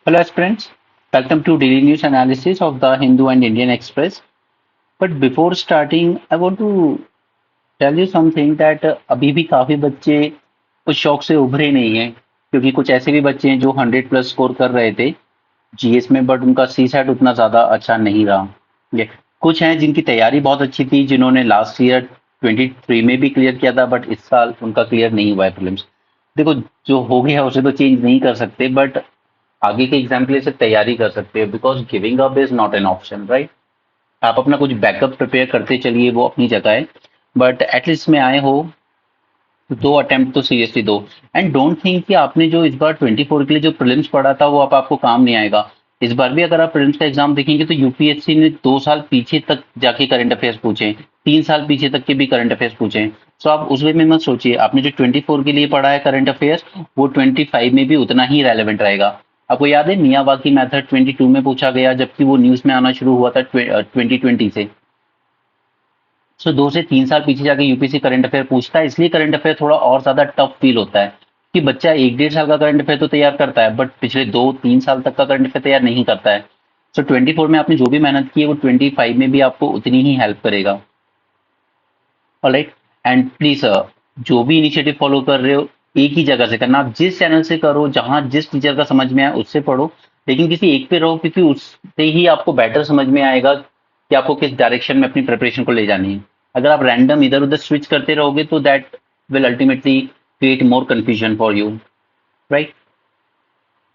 Hello aspirants, welcome to daily news analysis of the Hindu and Indian Express. But before starting, I want to tell you something that अभी भी काफी बच्चे उस शौक से उभरे नहीं हैं क्योंकि कुछ ऐसे भी बच्चे हैं जो 100+ स्कोर कर रहे थे जीएस में बट उनका सी सेट उतना ज्यादा अच्छा नहीं रहा। ये कुछ हैं जिनकी तैयारी बहुत अच्छी थी जिन्होंने लास्ट ईयर 23 में भी क्लियर किया था बट इस साल उनका क्लियर नहीं हुआ है प्रीलिम्स। देखो, जो हो गया उसे तो चेंज नहीं कर सकते बट आगे के एग्जाम के लिए सिर्फ तैयारी कर सकते हैं because giving up is not an option, right. आप अपना कुछ बैकअप प्रिपेयर करते चलिए, वो अपनी जगह है बट एटलीस्ट में आए हो तो दो अटेम्प्ट तो सीरियसली दो। एंड डोंट थिंक कि आपने जो इस बार 24 के लिए जो प्रीलिम्स पढ़ा था वो अब आपको काम नहीं आएगा। इस बार भी अगर आप प्रीलिम्स का एग्जाम देखेंगे तो यूपीएससी ने 2 साल पीछे तक जाके करंट अफेयर्स पूछे, 3 साल पीछे तक के भी करंट अफेयर्स पूछे। सो आप उस वे में मत सोचिए, आपने जो 24 के लिए पढ़ा है करंट अफेयर्स वो 25 में भी उतना ही रेलेवेंट रहेगा। आपको याद है मियावाकी मेथड 22 में पूछा गया जबकि वो न्यूज में आना शुरू हुआ था 2020 से। सो 2 से 3 साल पीछे जाके यूपीएससी करंट अफेयर पूछता है, इसलिए करंट अफेयर थोड़ा और ज्यादा टफ फील होता है कि बच्चा 1 डेढ़ साल का करंट अफेयर तो तैयार करता है बट पिछले 2 3 साल तक का करंट अफेयर तैयार नहीं करता है। सो 24 में आपने जो भी मेहनत की है वो 25 में भी आपको उतनी ही हेल्प करेगा। ऑलराइट। एंड प्लीज जो भी इनिशिएटिव फॉलो कर रहे हो एक ही जगह से करना, आप जिस चैनल से करो, जहां जिस टीचर का समझ में आए उससे पढ़ो, लेकिन किसी एक पे रहो क्योंकि उससे ही आपको बेटर समझ में आएगा कि आपको किस डायरेक्शन में अपनी प्रिपरेशन को ले जानी है। अगर आप रैंडम इधर उधर स्विच करते रहोगे तो that will ultimately create more confusion for you, right.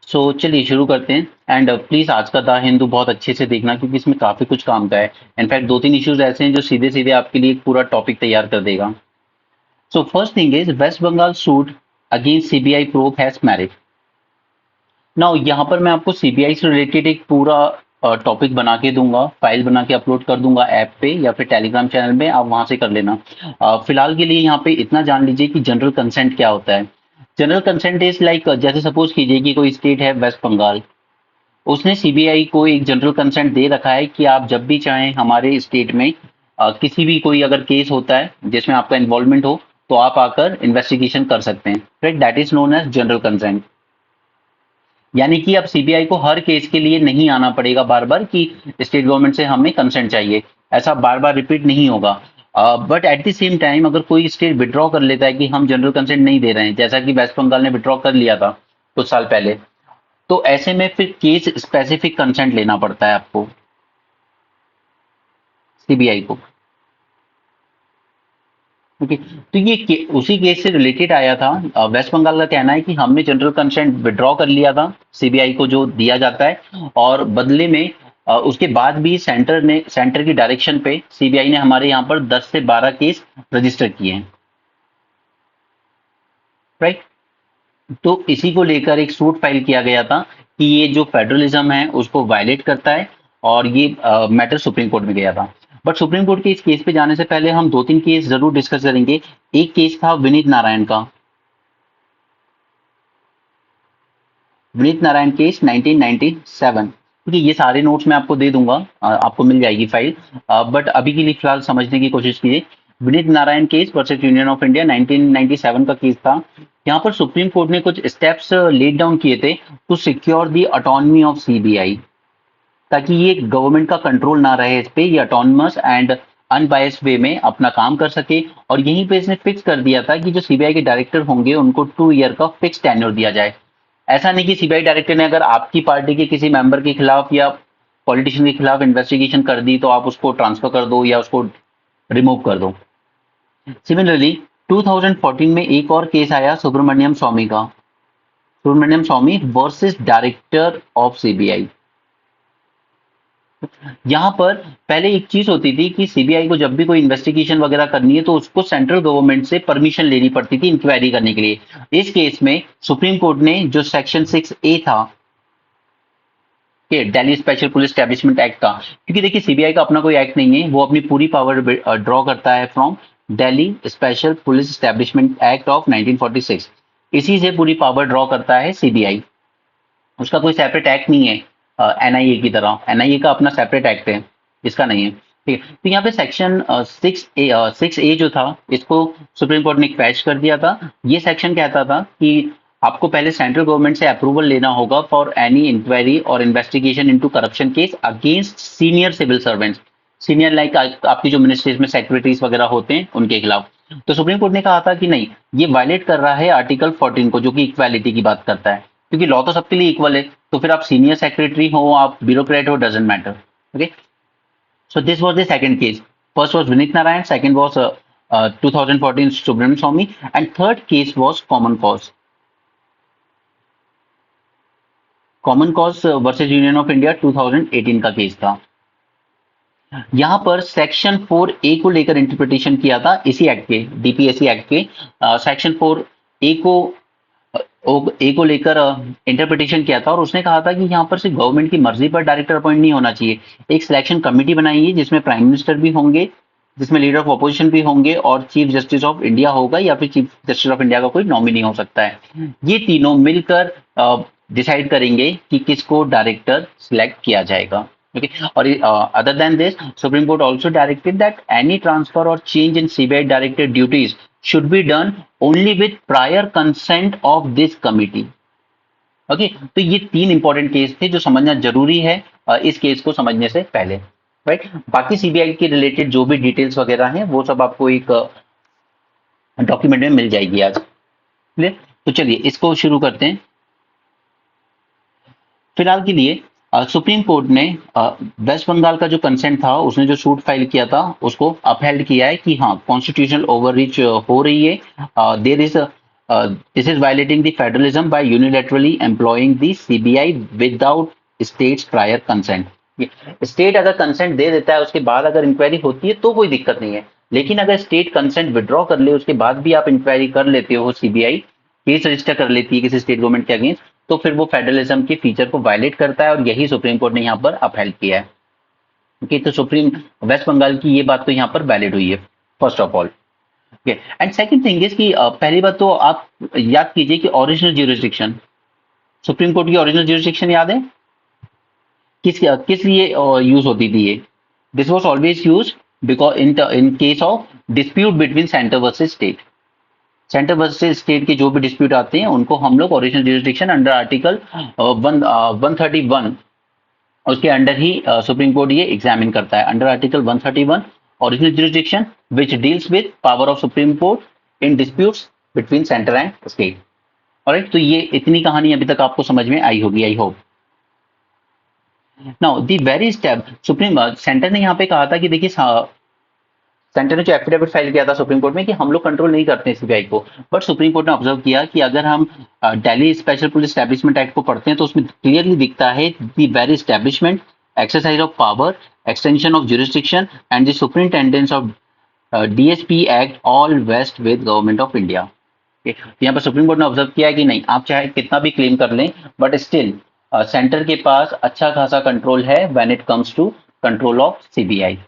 So चलिए शुरू करते हैं। एंड प्लीज आज का द हिंदू बहुत अच्छे से देखना क्योंकि इसमें काफी कुछ काम का है। इनफैक्ट 2 3 इश्यूज ऐसे हैं जो सीधे सीधे आपके लिए एक पूरा टॉपिक तैयार कर देगा। So first thing is West Bengal suit against CBI probe has merit. Now यहाँ पर मैं आपको सीबीआई से रिलेटेड एक पूरा टॉपिक बना के दूंगा, फाइल बना के अपलोड कर दूंगा ऐप पे या फिर टेलीग्राम चैनल में, आप वहां से कर लेना। फिलहाल के लिए यहाँ पे इतना जान लीजिए कि जनरल कंसेंट क्या होता है। जनरल कंसेंट इज लाइक, जैसे सपोज कीजिए कि कोई स्टेट है वेस्ट बंगाल, उसने सीबीआई को एक जनरल कंसेंट दे रखा है कि आप जब भी चाहें हमारे स्टेट में किसी भी कोई अगर केस होता है जिसमें आपका इन्वॉल्वमेंट हो तो आप आकर इन्वेस्टिगेशन कर सकते हैं, right. That is known as general consent. यानी कि अब सीबीआई को हर केस के लिए नहीं आना पड़ेगा बार बार कि स्टेट गवर्नमेंट से हमें कंसेंट चाहिए, ऐसा बार बार रिपीट नहीं होगा। But at the same time अगर कोई स्टेट विड्रॉ कर लेता है कि हम जनरल कंसेंट नहीं दे रहे हैं, जैसा कि वेस्ट बंगाल ने विड्रॉ कर लिया था कुछ साल पहले, तो ऐसे में फिर केस स्पेसिफिक कंसेंट लेना पड़ता है आपको, सीबीआई को। ओके, तो ये उसी केस से रिलेटेड आया था। वेस्ट बंगाल का कहना है कि हमने जनरल कंसेंट विड्रॉ कर लिया था सीबीआई को जो दिया जाता है, और बदले में उसके बाद भी सेंटर की डायरेक्शन पे सीबीआई ने हमारे यहाँ पर 10 से 12 केस रजिस्टर किए हैं, राइट। तो इसी को लेकर एक सूट फाइल किया गया था कि ये जो फेडरलिज्म है उसको वायलेट करता है, और ये मैटर सुप्रीम कोर्ट में गया था। बट सुप्रीम कोर्ट के इस केस पे जाने से पहले हम 2 3 केस जरूर डिस्कस करेंगे। एक केस था विनीत नारायण का, विनीत नारायण केस 1997। ठीक है, ये सारे नोट्स मैं आपको दे दूंगा, आपको मिल जाएगी फाइल। बट अभी के लिए फिलहाल समझने की कोशिश कीजिए। Vineet Narayan case versus union of India 1997 का केस था। यहाँ पर सुप्रीम कोर्ट ने कुछ स्टेप्स लेड डाउन किए थे to secure the autonomy of CBI, ताकि ये गवर्नमेंट का कंट्रोल ना रहे इस पे, ये ऑटोनमस एंड अनबायस्ड वे में अपना काम कर सके। और यहीं पे इसने फिक्स कर दिया था कि जो सीबीआई के डायरेक्टर होंगे उनको 2 ईयर का फिक्स टेन्योर दिया जाए। ऐसा नहीं कि सीबीआई डायरेक्टर ने अगर आपकी पार्टी के किसी मेंबर के खिलाफ या पॉलिटिशियन के खिलाफ इन्वेस्टिगेशन कर दी तो आप उसको ट्रांसफर कर दो या उसको रिमूव कर दो। सिमिलरली 2014 में एक और केस आया सुब्रमण्यम स्वामी का, सुब्रमण्यम स्वामी वर्सेस डायरेक्टर ऑफ सीबीआई। यहाँ पर पहले एक चीज होती थी कि सीबीआई को जब भी कोई इन्वेस्टिगेशन वगैरह करनी है तो उसको सेंट्रल गवर्नमेंट से परमिशन लेनी पड़ती थी इंक्वायरी करने के लिए। इस केस में सुप्रीम कोर्ट ने जो सेक्शन 6A था कि Delhi special police establishment act का, क्योंकि देखिए सीबीआई का अपना कोई एक्ट नहीं है, वो अपनी पूरी पावर ड्रॉ करता है from Delhi special police establishment act of 1946। इसी से पूरी पावर ड्रॉ करता है सीबीआई, उसका कोई सेपरेट एक्ट नहीं है। एनआईए की तरह एनआईए का अपना सेपरेट एक्ट है, इसका नहीं है। ठीक है, तो यहाँ पे सेक्शन 6A जो था इसको सुप्रीम कोर्ट ने क्वैश कर दिया था। ये सेक्शन कहता था कि आपको पहले सेंट्रल गवर्नमेंट से अप्रूवल लेना होगा फॉर एनी इंक्वायरी और investigation into corruption case against senior civil servants, senior like आपकी जो मिनिस्ट्रीज में सेक्रेटरीज वगैरह होते हैं उनके खिलाफ। तो सुप्रीम कोर्ट ने कहा था कि नहीं, ये वायलेट कर रहा है आर्टिकल 14 को, जो कि इक्वालिटी की बात करता है, क्योंकि लॉ तो सबके लिए इक्वल है। तो फिर आप सीनियर सेक्रेटरी हो, आप ब्यूरोक्रेट हो, doesn't matter. Okay, so this was the second case. First was Vinit Narayan, second was 2014 Subramanian Swamy, and third case was Common Cause. Common cause versus union of India 2018 का case था। यहां पर section 4A को लेकर interpretation किया था इसी act के, डीपीएससी एक्ट के सेक्शन 4A को लेकर इंटरप्रिटेशन किया था, और उसने कहा था कि यहाँ पर सिर्फ गवर्नमेंट की मर्जी पर डायरेक्टर अपॉइंट नहीं होना चाहिए, एक सिलेक्शन कमेटी बनाई है जिसमें प्राइम मिनिस्टर भी होंगे, जिसमें लीडर ऑफ अपोजिशन भी होंगे, और चीफ जस्टिस ऑफ इंडिया होगा, या फिर चीफ जस्टिस ऑफ इंडिया का कोई नॉमिनी हो सकता है। ये तीनों मिलकर डिसाइड करेंगे कि किसको डायरेक्टर सिलेक्ट किया जाएगा। Okay. और other than this, supreme court also directed that any transfer और change in CBI director duties should be done only with prior consent of this committee. Okay, तो ये तीन इंपॉर्टेंट केस थे जो समझना जरूरी है इस केस को समझने से पहले, राइट। बाकी सीबीआई के रिलेटेड जो भी डिटेल्स वगैरह हैं वो सब आपको एक डॉक्यूमेंट में मिल जाएगी आज। क्लियर? तो चलिए इसको शुरू करते हैं। फिलहाल के लिए सुप्रीम कोर्ट ने वेस्ट बंगाल का जो कंसेंट था, उसने जो सूट फाइल किया था उसको अपहेल्ड किया है कि हाँ, कॉन्स्टिट्यूशनल ओवररीच हो रही है, there is this is violating the federalism by unilaterally employing the CBI without states prior consent. State अगर कंसेंट दे देता है उसके बाद अगर इंक्वायरी होती है तो कोई दिक्कत नहीं है, लेकिन अगर स्टेट कंसेंट विड्रॉ कर ले उसके बाद भी आप इंक्वायरी कर लेते हो, सीबीआई केस रजिस्टर कर लेती है किसी स्टेट गवर्नमेंट के अगेंस्ट, तो फिर वो फेडरलिज्म के फीचर को वायलेट करता है, और यही सुप्रीम कोर्ट ने यहाँ पर अपहेल्ड किया है। ओके, तो सुप्रीम वेस्ट बंगाल की ये बात तो यहाँ पर वैलिड हुई है, first of all. Okay, and second thing is कि पहली बात तो आप याद कीजिए कि ओरिजिनल ज्यूरिसडिक्शन, सुप्रीम कोर्ट की ओरिजिनल ज्यूरिसडिक्शन याद है किस लिए यूज होती थी ये? This was always use because in case of dispute between centre versus state. Centre versus state के जो भी डिस्प्यूट आते हैं उनको हम लोग ओरिजिनल ज्यूरिसडिक्शन अंडर आर्टिकल 131 उसके अंडर ही सुप्रीम कोर्ट ये एग्जामिन करता है, under article 131 original jurisdiction which deals with power of supreme court in disputes between centre and state. Alright, तो ये इतनी कहानी अभी तक आपको समझ में आई होगी, I hope. Now the worry step supreme centre ने यहाँ पे कहा था कि देखिए, सेंटर ने जो एफिडेविट फाइल किया था सुप्रीम कोर्ट में कि हम लोग कंट्रोल नहीं करते सीबीआई को, बट सुप्रीम कोर्ट ने ऑब्जर्व किया कि अगर हम Delhi special police establishment act को पढ़ते हैं तो उसमें क्लियरली दिखता है the very establishment, exercise of power, extension of jurisdiction and the superintendence of DSP act all vest with government of India. यहाँ पर सुप्रीम कोर्ट ने ऑब्जर्व किया है कि नहीं, आप चाहे कितना भी क्लेम कर लें बट स्टिल सेंटर के पास अच्छा खासा कंट्रोल है when it comes to control of CBI.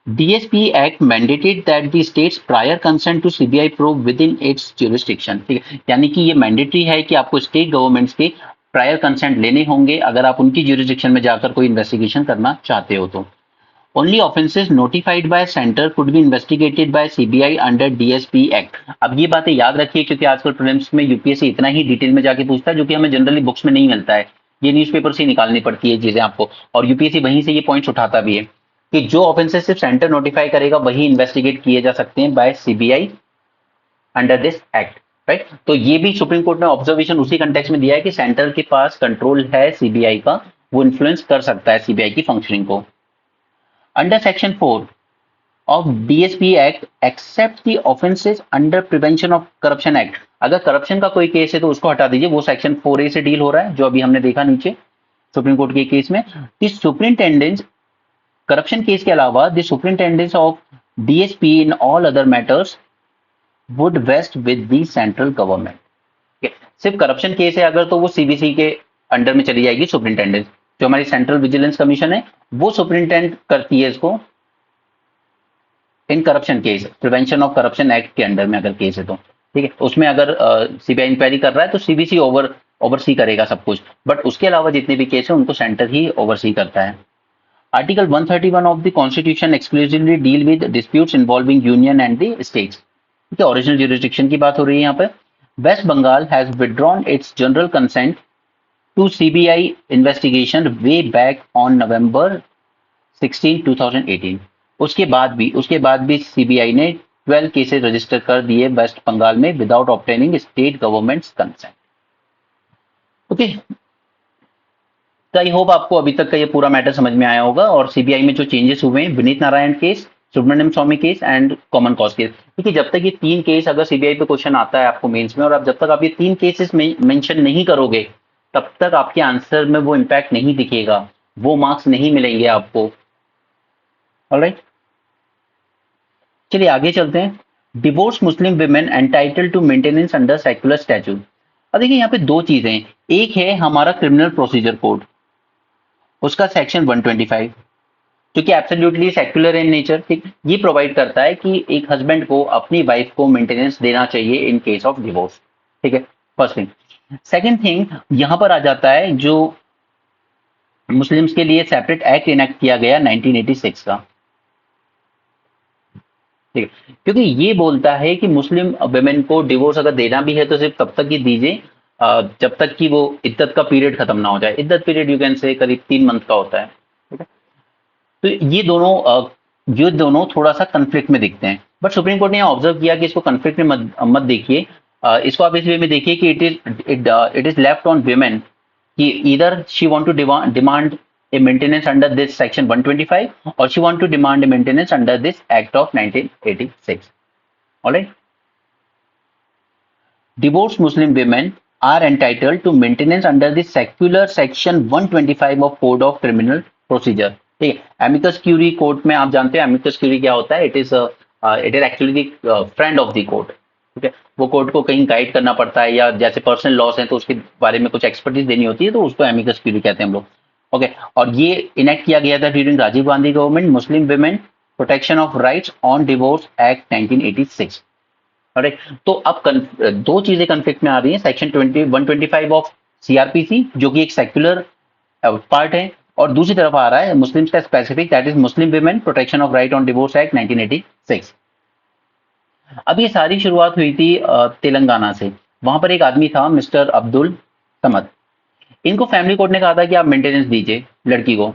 DSP Act mandated that the state's prior consent to CBI probe within its jurisdiction। ठीक है, यानी कि ये मैंडेटरी है कि आपको स्टेट गवर्नमेंट्स के प्रायर कंसेंट लेने होंगे अगर आप उनकी ज्यूरिसडिक्शन में जाकर कोई इन्वेस्टिगेशन करना चाहते हो तो। Only offences notified by centre could be investigated by CBI under DSP act. अब ये बातें याद रखिए क्योंकि आजकल प्रीलिम्स में यूपीएससी इतना ही डिटेल में जाके पूछता है जो कि हमें जनरली बुक्स में नहीं मिलता है, ये न्यूज़पेपर से निकालनी पड़ती है चीजें आपको, और यूपीएससी वहीं से ये पॉइंट्स उठाता भी है कि जो ऑफेंसेस सिर्फ सेंटर नोटिफाई करेगा वही इन्वेस्टिगेट किए जा सकते हैं by CBI under this act, right. तो ये भी सुप्रीम कोर्ट ने ऑब्जर्वेशन उसी कंटेक्स्ट में दिया है कि सेंटर के पास कंट्रोल है सीबीआई का, वो इन्फ्लुएंस कर सकता है सीबीआई की फंक्शनिंग को। Under section 4 of DSP act except the offences under prevention of corruption act. अगर करप्शन का कोई केस है तो उसको हटा दीजिए, वो सेक्शन 4A से डील हो रहा है जो अभी हमने देखा नीचे सुप्रीम कोर्ट के केस में। दिस सुपरिंटेंडेंस करप्शन केस के अलावा the superintendence of DSP in all other matters would vest with the central government. सिर्फ करप्शन केस है अगर तो वो सीबीसी के अंडर में चली जाएगी सुपरिंटेंडेंस, जो हमारी सेंट्रल विजिलेंस कमीशन है वो सुपरिंटेंड करती है इसको in corruption case, prevention of corruption act के अंडर में अगर केस है तो, ठीक है। उसमें अगर सीबीआई इंक्वायरी कर रहा है तो सीबीसी ओवरसी करेगा सब कुछ, बट उसके अलावा जितने भी केस है उनको सेंटर ही ओवरसी करता है। Article 131 of the Constitution exclusively deal with disputes involving union and the states। ठीक है, ओरिजिनल ज्यूरिसडिक्शन की बात हो रही है यहाँ पे। West Bengal has withdrawn its general consent to CBI investigation way back on November 16, 2018। उसके बाद भी सीबीआई ने 12 केसेस रजिस्टर कर दिए वेस्ट बंगाल में without obtaining state government consent. Okay, तो आई होप आपको अभी तक का ये पूरा मैटर समझ में आया होगा। और सीबीआई में जो चेंजेस हुए हैं, Vineet Narayan case, Subramaniam Swamy case and common cause case. देखिए, जब तक ये तीन केस अगर सीबीआई पे क्वेश्चन आता है आपको मेंस में, और आप जब तक आप ये तीन केसेस मेंशन नहीं करोगे, तब तक आपके आंसर में वो इम्पैक्ट नहीं दिखेगा, वो मार्क्स नहीं मिलेंगे आपको। ऑलराइट, चलिए आगे चलते हैं। Divorce Muslim women entitled to maintenance under secular statute. अब देखिए, यहाँ पे दो चीजें हैं। एक है हमारा क्रिमिनल प्रोसीजर कोड, उसका सेक्शन 125, जो कि एब्सोल्युटली सेक्युलर इन नेचर। ठीक, ये प्रोवाइड करता है कि एक हस्बैंड को अपनी वाइफ को मेंटेनेंस देना चाहिए इन केस ऑफ डिवोर्स। ठीक है, फर्स्ट थिंग। सेकंड थिंग, यहां पर आ जाता है जो मुस्लिम्स के लिए सेपरेट एक्ट इनेक्ट किया गया 1986 का। ठीक है, क्योंकि ये बोलता है कि मुस्लिम वेमेन को डिवोर्स अगर देना भी है तो सिर्फ तब तक ही दीजिए जब तक कि वो इद्दत का पीरियड खत्म ना हो जाए। इद्दत पीरियड यू कैन से करीब 3 मंथ का होता है। ठीक है, तो ये दोनों थोड़ा सा कंफ्लिक्ट में दिखते हैं, बट सुप्रीम कोर्ट ने यहाँ ऑब्जर्व किया कि इसको कंफ्लिक्ट में मत देखिए। इसको आप इस वे में देखिए कि it is left on women कि either she want to demand a maintenance under this section 125 or she want to demand a maintenance under this act of 1986. All right, divorced muslim women are entitled to maintenance under the secular section 125 of code of criminal procedure. ठीक है, amicus curiae court में आप जानते हैं amicus curiae क्या होता है। It is actually the friend of the court. ठीक है, वो कोर्ट को कहीं गाइड करना पड़ता है, या जैसे पर्सनल लॉस है तो उसके बारे में कुछ एक्सपर्टीज देनी होती है, तो उसको एमिकस क्यूरी कहते हैं हम लोग। ओके, और ये इनेक्ट किया गया था during Rajiv Gandhi government, Muslim women protection of rights on divorce act 1986। Right, तो अब दो चीजें कंफ्लिक्ट में आ रही हैं। सेक्शन 125 ऑफ सीआरपीसी जो कि एक सेक्युलर पार्ट है, और दूसरी तरफ आ रहा है मुस्लिम्स का specific, that is Muslim women protection of right on divorce act 1986। अब ये सारी शुरुआत हुई थी तेलंगाना से। वहां पर एक आदमी था मिस्टर अब्दुल समद। इनको फैमिली कोर्ट ने कहा था कि आप मेंटेनेंस दीजिए लड़की को।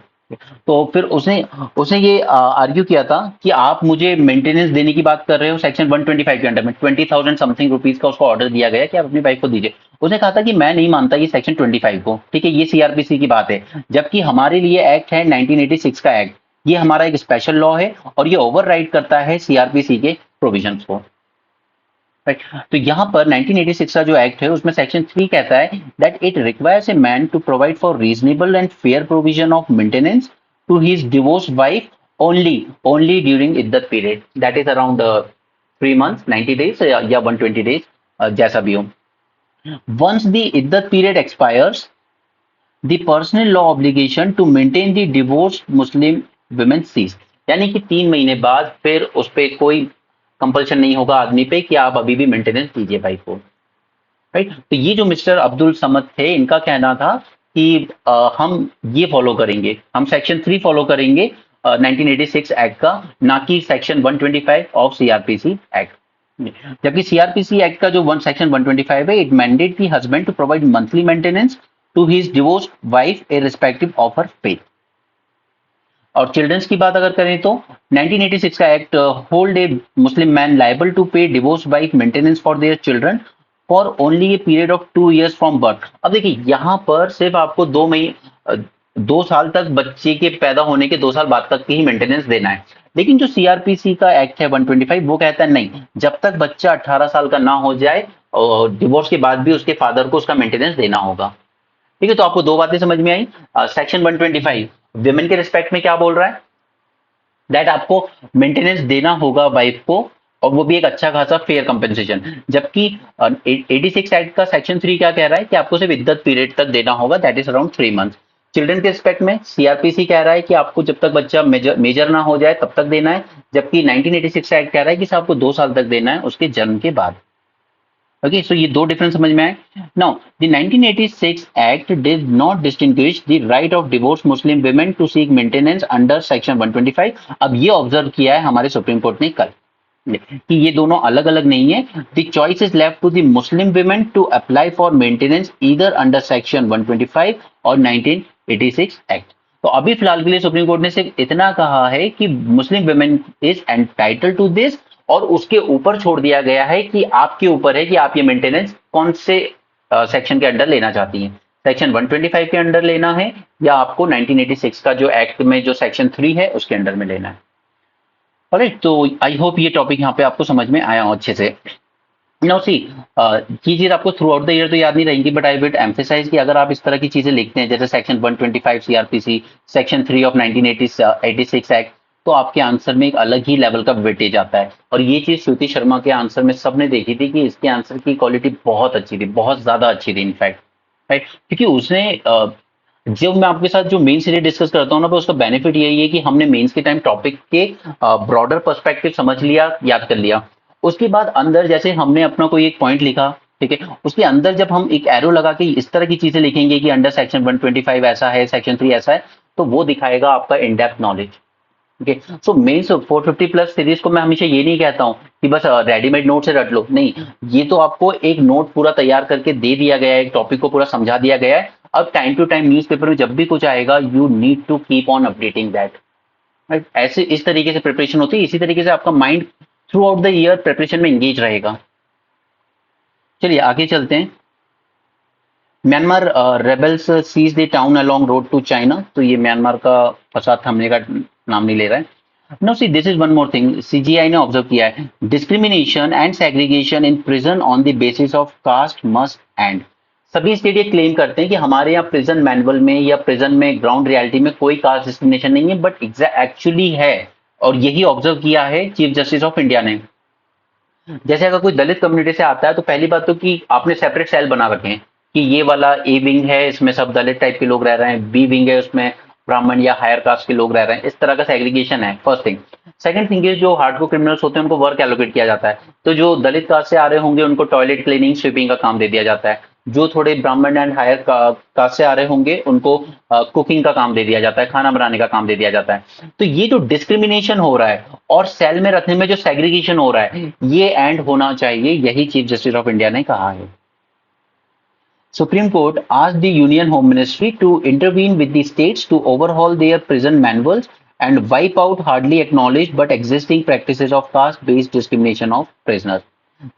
तो फिर उसने उसने ये आर्ग्यू किया था कि आप मुझे मेंटेनेंस देने की बात कर रहे हो सेक्शन 125 के अंडर में 20,000 समथिंग रुपीज का उसको ऑर्डर दिया गया कि आप अपनी वाइफ को दीजिए। उसने कहा था कि मैं नहीं मानता ये सेक्शन 25 को। ठीक है, ये सीआरपीसी की बात है, जबकि हमारे लिए एक्ट है 1986 का एक्ट। ये हमारा एक स्पेशल लॉ है और ये ओवरराइड करता है सीआरपीसी के प्रोविजंस को। राइट, तो यहाँ पर 1986 का जो एक्ट है उसमें सेक्शन 3 कहता है that it requires a man to provide for reasonable and fair provision of maintenance to his divorce wife only during इद्दत period, that is around 3 months 90 days या 120 डेज, जैसा भी हो। वंस द इद्दत period expires the personal law obligation to maintain the divorce Muslim women cease, यानी कि 3 महीने बाद फिर उस पर कोई कंपल्शन नहीं होगा आदमी पे कि आप अभी भी मेंटेनेंस दीजिए भाई को। राइट, तो ये जो मिस्टर अब्दुल समद थे, इनका कहना था कि हम ये फॉलो करेंगे, हम सेक्शन 3 फॉलो करेंगे 1986 एक्ट का, ना कि सेक्शन 125 ऑफ सीआरपीसी एक्ट। जबकि सीआरपीसी एक्ट का जो सेक्शन 125 है, it mandate the husband to provide monthly maintenance to his divorce wife irrespective of her faith. और चिल्ड्रंस की बात अगर करें तो 1986 का act hold a Muslim man liable to pay divorce wife maintenance for their children for only a period of 2 years from birth. अब देखिए, यहाँ पर सिर्फ आपको 2 साल तक, बच्चे के पैदा होने के 2 साल बाद तक ही मेंटेनेंस देना है। लेकिन जो सीआरपीसी का एक्ट है 125, वो कहता है नहीं, जब तक बच्चा 18 साल का ना हो जाए और डिवोर्स के बाद भी उसके फादर को उसका मेंटेनेंस देना होगा। ठीक है, तो आपको दो बातें समझ में आई। सेक्शन 125 विमेन के रिस्पेक्ट में क्या बोल रहा है, दैट आपको मेंटेनेंस देना होगा वाइफ को, और वो भी एक अच्छा खासा फेयर कंपेंसेशन। जबकि 86 एक्ट का सेक्शन 3 क्या कह रहा है कि आपको सिर्फ इद्दत पीरियड तक देना होगा, that is around 3 months. Children के रिस्पेक्ट में सीआरपीसी कह रहा है कि आपको जब तक बच्चा मेजर ना हो जाए तब तक देना है, जबकि 1986 एक्ट कह रहा है कि आपको 2 साल तक देना है उसके जन्म के बाद। Okay, so ये दो डिफरेंस समझ में आए। Now, the 1986 Act did not distinguish the right of divorced Muslim women to seek maintenance under section 125। अब ये ऑब्जर्व किया है हमारे सुप्रीम कोर्ट ने कल। कि ये दोनों अलग अलग नहीं है। The choice is left to the Muslim women to apply for maintenance either under section 125 और 1986 एक्ट। तो अभी फिलहाल के लिए सुप्रीम कोर्ट ने सिर्फ इतना कहा है कि Muslim women is entitled to this, और उसके ऊपर छोड़ दिया गया है कि आपके ऊपर है कि आप ये मेंटेनेंस कौन से सेक्शन के अंडर लेना चाहती हैं। सेक्शन 125 के अंडर लेना है या आपको 1986 का जो एक्ट में जो सेक्शन 3 है उसके अंडर में लेना है। ऑलराइट, तो आई होप ये टॉपिक यहाँ पे आपको समझ में आया हो अच्छे से। नाउ सी, ये चीज आपको थ्रू आउट द ईयर तो याद नहीं रहेंगी, बट आई विल एम्फेसाइज कि अगर आप इस तरह की चीजें लिखते हैं जैसे section 125 CrPC, section 3 of 1986 act, तो आपके आंसर में एक अलग ही लेवल का वेटेज आता है। और ये चीज श्रुति शर्मा के आंसर में सबने देखी थी कि इसके आंसर की क्वालिटी बहुत अच्छी थी, बहुत ज्यादा अच्छी थी इनफैक्ट, राइट। क्योंकि उसने जब मैं आपके साथ जो मेन सीरीज डिस्कस करता हूँ ना, तो उसका बेनिफिट यही है कि हमने मेंस के टाइम टॉपिक के ब्रॉडर पर्सपेक्टिव समझ लिया, याद कर लिया। उसके बाद अंदर जैसे हमने अपना कोई एक पॉइंट लिखा, ठीक है, उसके अंदर जब हम एक एरो लगा के इस तरह की चीजें लिखेंगे कि अंडर सेक्शन 125 ऐसा है, सेक्शन 3 ऐसा है, तो वो दिखाएगा आपका in depth knowledge. Okay, so mains 450 plus series को मैं हमेशा ये नहीं कहता हूँ कि बस रेडीमेड नोट से रट लो, नहीं। ये तो आपको एक नोट पूरा तैयार करके दे दिया गया है, एक टॉपिक को पूरा समझा दिया गया है। अब टाइम टू टाइम न्यूज़पेपर में जब भी कुछ आएगा, you need to keep on updating that, right. ऐसे इस तरीके से प्रिपरेशन होती है, इसी तरीके से आपका mind throughout the year preparation में एंगेज रहेगा। चलिए आगे चलते हैं। Myanmar rebels seize the town along road to China, तो ये म्यांमार का फसाद थमने का नाम नहीं ले रहा है। No see, this is one more thing CJI ने ऑब्जर्व किया है, discrimination and segregation in prison on the basis of caste must end. सभी स्टेट ये क्लेम करते हैं कि हमारे यहाँ प्रिजन मैनुअल में या प्रिजन में ग्राउंड रियलिटी में कोई कास्ट डिस्क्रिमिनेशन नहीं है, बट एक्चुअली है। और यही ऑब्जर्व किया है चीफ जस्टिस ऑफ इंडिया ने। जैसे अगर कोई दलित कम्युनिटी से आता है तो पहली बात तो कि आपने सेपरेट सेल बना रखे हैं कि ये वाला ए विंग है, इसमें सब दलित टाइप के लोग रह रहे हैं, बी विंग है, उसमें ब्राह्मण या हायर कास्ट के लोग रह रहे हैं। इस तरह का सेग्रीगेशन है, first thing. Second thing is जो हार्डकोर क्रिमिनल्स होते हैं उनको वर्क एलोकेट किया जाता है। तो जो दलित कास्ट से आ रहे होंगे उनको टॉयलेट क्लीनिंग स्वीपिंग का काम दे दिया जाता है। जो थोड़े ब्राह्मण एंड हायर कास्ट से आ रहे होंगे उनको कुकिंग का काम दे दिया जाता है, खाना बनाने का काम दे दिया जाता है। तो ये जो डिस्क्रिमिनेशन हो रहा है और सेल में रखने में जो सेग्रीगेशन हो रहा है, ये एंड होना चाहिए, यही चीफ जस्टिस ऑफ इंडिया ने कहा है। Supreme Court asked the Union Home Ministry to intervene with the states to overhaul their prison manuals and wipe out hardly acknowledged but existing practices of caste-based discrimination of prisoners.